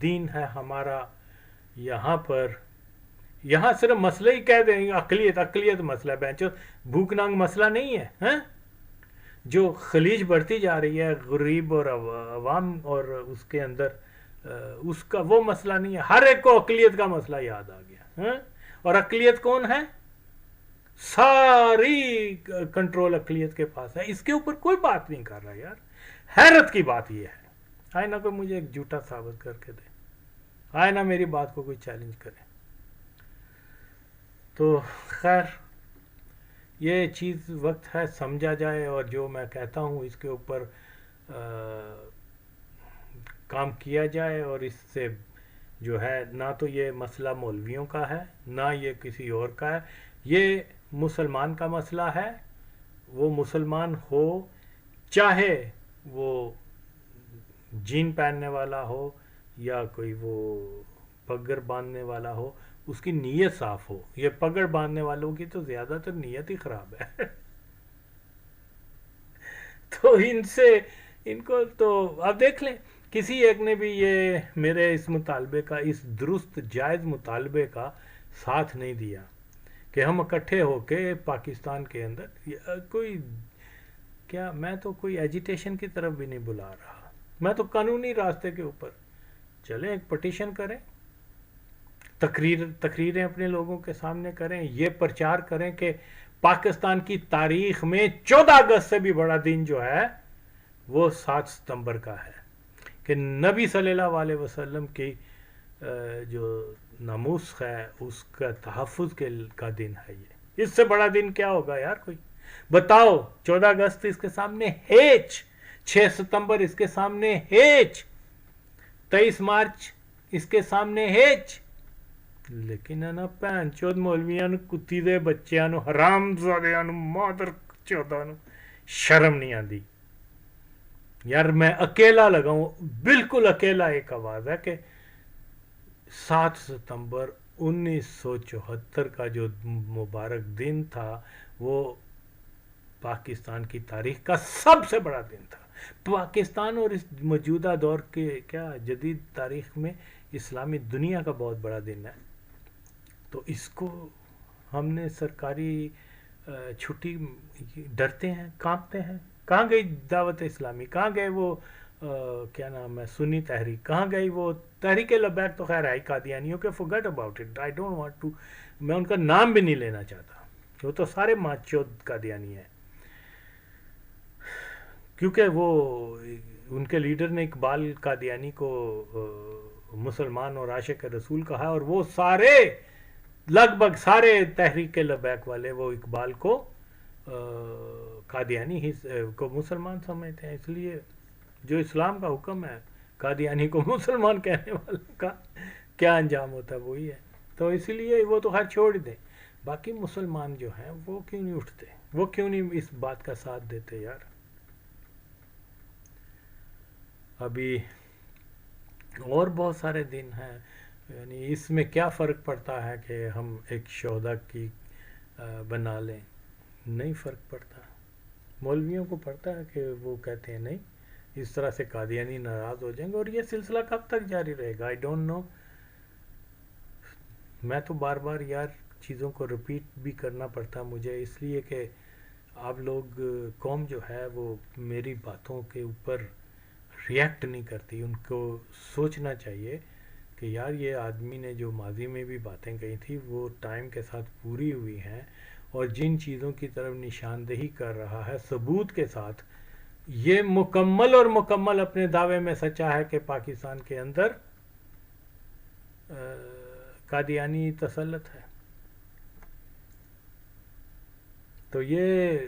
A: دین ہے ہمارا, یہاں پر یہاں صرف مسئلہ ہی کہہ دیں گے اقلیت مسئلہ, بینچو بھوک ننگ مسئلہ نہیں ہے ہاں. جو خلیج بڑھتی جا رہی ہے غریب اور عوام اور اس کے اندر اس کا وہ مسئلہ نہیں ہے. ہر ایک کو اقلیت کا مسئلہ یاد آ گیا ہاں. اور اقلیت کون ہے؟ ساری کنٹرول اقلیت کے پاس ہے. اس کے اوپر کوئی بات نہیں کر رہا یار. حیرت کی بات یہ ہے, آئے نہ کوئی مجھے ایک جھوٹا ثابت کر کے دے, آئے نہ میری بات کو کوئی چیلنج کرے. تو خیر یہ چیز وقت ہے سمجھا جائے, اور جو میں کہتا ہوں اس کے اوپر کام کیا جائے. اور اس سے جو ہے نہ تو یہ مسئلہ مولویوں کا ہے نہ یہ کسی اور کا ہے, یہ مسلمان کا مسئلہ ہے. وہ مسلمان ہو چاہے وہ جین پہننے والا ہو یا کوئی وہ پگڑ باندھنے والا ہو, اس کی نیت صاف ہو. یہ پگڑ باندھنے والوں کی تو زیادہ تر نیت ہی خراب ہے. تو ان کو تو آپ دیکھ لیں, کسی ایک نے بھی یہ میرے اس مطالبے کا, اس درست جائز مطالبے کا ساتھ نہیں دیا کہ ہم اکٹھے ہو کے پاکستان کے اندر کوئی کیا, میں تو کوئی ایجیٹیشن کی طرف بھی نہیں بلا رہا. میں تو قانونی راستے کے اوپر چلیں, ایک پٹیشن کریں, تقریریں اپنے لوگوں کے سامنے کریں, یہ پرچار کریں کہ پاکستان کی تاریخ میں 14 اگست سے بھی بڑا دن جو ہے وہ 7 ستمبر کا ہے, کہ نبی صلی اللہ علیہ وسلم کی جو ناموس ہے اس کا تحفظ کا دن ہے. یہ اس سے بڑا دن کیا ہوگا یار کوئی بتاؤ. 14 اگست اس کے سامنے ہیچ, 6 ستمبر اس کے سامنے ہیچ, 23 مارچ اس کے سامنے ہیچ. لیکن ہے نا بہن چود مولویاں نو, کتی دے بچیاں نو, حرام زادیاں نو, مادر چودہ نو شرم نہیں آتی یار. میں اکیلا لگاؤں, بالکل اکیلا ایک آواز ہے کہ 7 ستمبر 1974 کا جو مبارک دن تھا وہ پاکستان کی تاریخ کا سب سے بڑا دن تھا. پاکستان اور اس موجودہ دور کے کیا جدید تاریخ میں اسلامی دنیا کا بہت بڑا دن ہے. تو اس کو ہم نے سرکاری چھٹی, ڈرتے ہیں, کانپتے ہیں. کہاں گئی دعوت اسلامی, کہاں گئے وہ کیا نام ہے سنی تحریک, کہاں گئی وہ تحریک لبیک؟ تو خیر ہے قادیانیوں کے, forget about it, I don't want to, میں ان کا نام بھی نہیں لینا چاہتا, وہ تو سارے ماچود قادیانی ہیں. کیونکہ وہ ان کے لیڈر نے اقبال قادیانی کو مسلمان اور عاشق رسول کہا, اور وہ سارے لگ بھگ سارے تحریک لبیک والے وہ اقبال کو قادیانی ہی کو مسلمان سمجھتے ہیں. اس لیے جو اسلام کا حکم ہے قادیانی کو مسلمان کہنے والوں کا کیا انجام ہوتا ہے وہی ہے. تو اسی لیے وہ تو خیر چھوڑ دیں. باقی مسلمان جو ہیں وہ کیوں نہیں اٹھتے, وہ کیوں نہیں اس بات کا ساتھ دیتے یار. ابھی اور بہت سارے دن ہیں, یعنی اس میں کیا فرق پڑتا ہے کہ ہم ایک شہدا کی بنا لیں, نہیں فرق پڑتا. مولویوں کو پڑتا ہے کہ وہ کہتے ہیں نہیں, اس طرح سے قادیانی ناراض ہو جائیں گے, اور یہ سلسلہ کب تک جاری رہے گا آئی ڈونٹ نو. میں تو بار بار یار چیزوں کو رپیٹ بھی کرنا پڑتا مجھے, اس لیے کہ آپ لوگ قوم جو ہے وہ میری باتوں کے اوپر ریئیکٹ نہیں کرتی. ان کو سوچنا چاہیے کہ یار یہ آدمی نے جو ماضی میں بھی باتیں کہی تھی وہ ٹائم کے ساتھ پوری ہوئی ہیں, اور جن چیزوں کی طرف نشاندہی کر رہا ہے ثبوت کے ساتھ, یہ مکمل اور مکمل اپنے دعوے میں سچا ہے کہ پاکستان کے اندر قادیانی تسلط ہے. تو یہ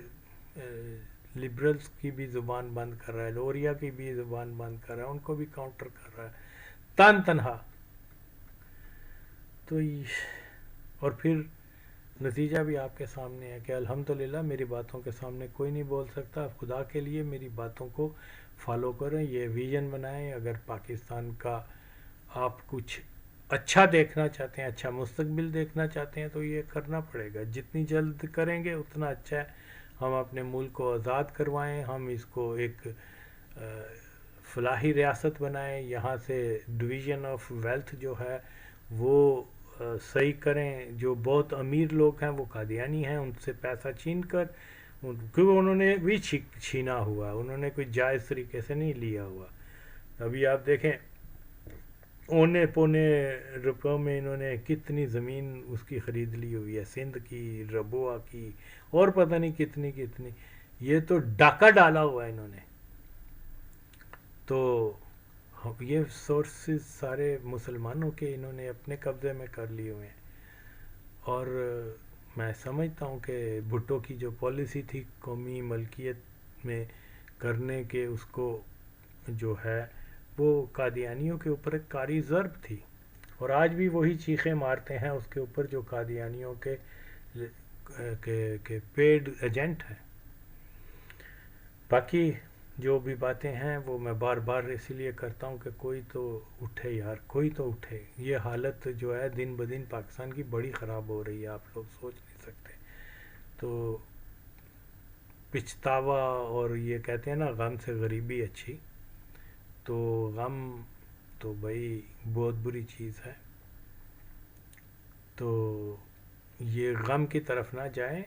A: لبرلز کی بھی زبان بند کر رہا ہے, لوریا کی بھی زبان بند کر رہا ہے, ان کو بھی کاؤنٹر کر رہا ہے تنہا. تو اور پھر نتیجہ بھی آپ کے سامنے ہے کہ الحمدللہ میری باتوں کے سامنے کوئی نہیں بول سکتا. خدا کے لیے میری باتوں کو فالو کریں, یہ ویژن بنائیں. اگر پاکستان کا آپ کچھ اچھا دیکھنا چاہتے ہیں, اچھا مستقبل دیکھنا چاہتے ہیں, تو یہ کرنا پڑے گا. جتنی جلد کریں گے اتنا اچھا ہے. ہم اپنے ملک کو آزاد کروائیں، ہم اس کو ایک فلاحی ریاست بنائیں، یہاں سے ڈویژن آف ویلتھ جو ہے وہ صحیح کریں. جو بہت امیر لوگ ہیں وہ قادیانی ہیں، ان سے پیسہ چھین کر، کیونکہ انہوں نے بھی چھینا ہوا، انہوں نے کوئی جائز طریقے سے نہیں لیا ہوا. ابھی آپ دیکھیں اونے پونے روپوں میں انہوں نے کتنی زمین اس کی خرید لی ہوئی ہے، سندھ کی، ربوہ کی، اور پتہ نہیں کتنی کتنی. یہ تو ڈاکہ ڈالا ہوا ہے انہوں نے. تو یہ سورسز سارے مسلمانوں کے انہوں نے اپنے قبضے میں کر لیے ہوئے ہیں. اور میں سمجھتا ہوں کہ بھٹو کی جو پالیسی تھی قومی ملکیت میں کرنے کے، اس کو جو ہے وہ قادیانیوں کے اوپر ایک کاری ضرب تھی، اور آج بھی وہی چیخیں مارتے ہیں اس کے اوپر جو قادیانیوں کے پیڈ ایجنٹ ہیں. باقی جو بھی باتیں ہیں وہ میں بار بار اسی لیے کرتا ہوں کہ کوئی تو اٹھے یار، کوئی تو اٹھے. یہ حالت جو ہے دن بدن پاکستان کی بڑی خراب ہو رہی ہے، آپ لوگ سوچ نہیں سکتے. تو پچھتاوا، اور یہ کہتے ہیں نا غم سے غریبی اچھی، تو غم تو بھائی بہت بری چیز ہے. تو یہ غم کی طرف نہ جائیں،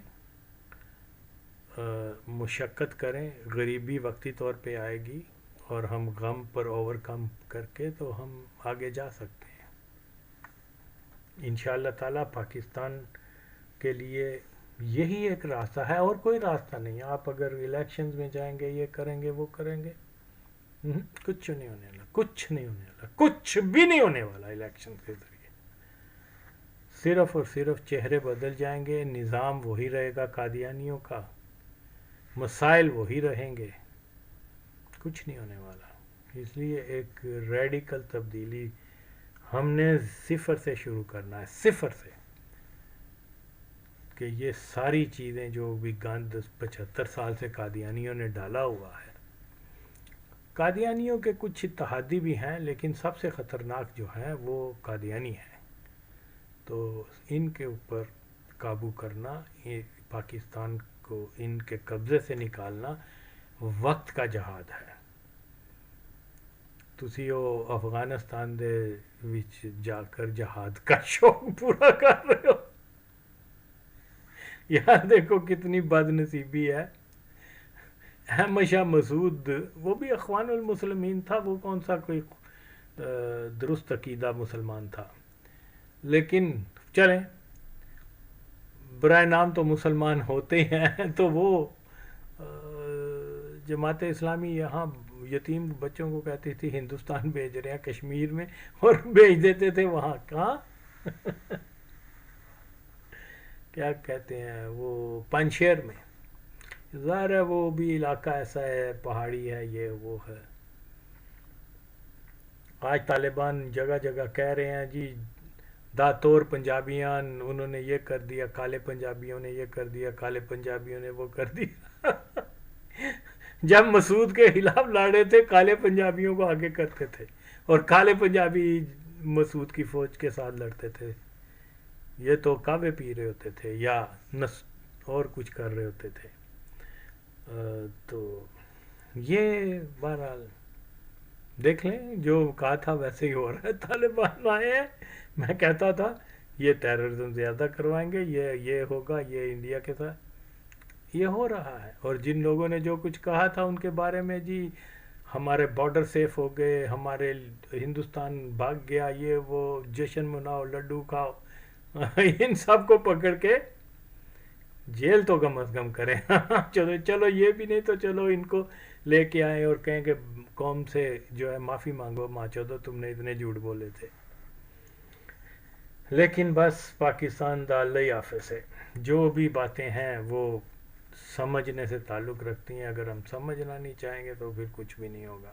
A: مشقت کریں. غریبی وقتی طور پہ آئے گی، اور ہم غم پر اوور کم کر کے تو ہم آگے جا سکتے ہیں انشاءاللہ تعالی. پاکستان کے لیے یہی ایک راستہ ہے، اور کوئی راستہ نہیں. آپ اگر الیکشنز میں جائیں گے، یہ کریں گے، وہ کریں گے، کچھ نہیں ہونے والا، کچھ نہیں ہونے والا، کچھ بھی نہیں ہونے والا. الیکشن کے ذریعے صرف اور صرف چہرے بدل جائیں گے، نظام وہی رہے گا قادیانیوں کا، مسائل وہی رہیں گے، کچھ نہیں ہونے والا. اس لیے ایک ریڈیکل تبدیلی ہم نے صفر سے شروع کرنا ہے، صفر سے. کہ یہ ساری چیزیں جو بھی گند 75 سال سے قادیانیوں نے ڈالا ہوا ہے، قادیانیوں کے کچھ اتحادی بھی ہیں لیکن سب سے خطرناک جو ہیں وہ قادیانی ہیں. تو ان کے اوپر قابو کرنا، یہ پاکستان کو ان کے قبضے سے نکالنا وقت کا جہاد ہے. تسی وہ افغانستان دے وچ جا کر جہاد کا شوق پورا کر رہے ہو. یار دیکھو کتنی بد نصیبی ہے. احمد شاہ مسعود وہ بھی اخوان المسلمین تھا، وہ کون سا کوئی درست عقیدہ مسلمان تھا، لیکن چلیں برائے نام تو مسلمان ہوتے ہیں. تو وہ جماعت اسلامی یہاں یتیم بچوں کو کہتی تھی ہندوستان بھیج رہے ہیں کشمیر میں، اور بھیج دیتے تھے وہاں کہاں کیا کہتے ہیں وہ پنشیر میں. ظاہر ہے وہ بھی علاقہ ایسا ہے، پہاڑی ہے، یہ وہ ہے. آج طالبان جگہ جگہ کہہ رہے ہیں جی داتور پنجابیان انہوں نے یہ کر دیا، کالے پنجابیوں نے یہ کر دیا، کالے پنجابیوں نے وہ کر دیا. جب مسعود کے خلاف لڑے تھے کالے پنجابیوں کو آگے کرتے تھے، اور کالے پنجابی مسعود کی فوج کے ساتھ لڑتے تھے. یہ تو کعبے پی رہے ہوتے تھے یا اور کچھ کر رہے ہوتے تھے. تو یہ بہرحال دیکھ لیں، جو کہا تھا ویسے ہی ہو رہا ہے. طالبان آئے ہیں، میں کہتا تھا یہ ٹیررزم زیادہ کروائیں گے، یہ ہوگا، یہ انڈیا کے ساتھ یہ ہو رہا ہے. اور جن لوگوں نے جو کچھ کہا تھا ان کے بارے میں، جی ہمارے بارڈر سیف ہو گئے، ہمارے ہندوستان بھاگ گیا، یہ وہ، جشن مناؤ، لڈو کھاؤ، ان سب کو پکڑ کے جیل تو کم از کم کریں. چلو یہ بھی نہیں تو چلو ان کو لے کے آئیں اور کہیں کہ قوم سے جو ہے معافی مانگو، ماں چودو تم نے اتنے جھوٹ بولے تھے. لیکن بس پاکستان دا اللہ حافظ ہے. جو بھی باتیں ہیں وہ سمجھنے سے تعلق رکھتی ہیں، اگر ہم سمجھنا نہیں چاہیں گے تو پھر کچھ بھی نہیں ہوگا.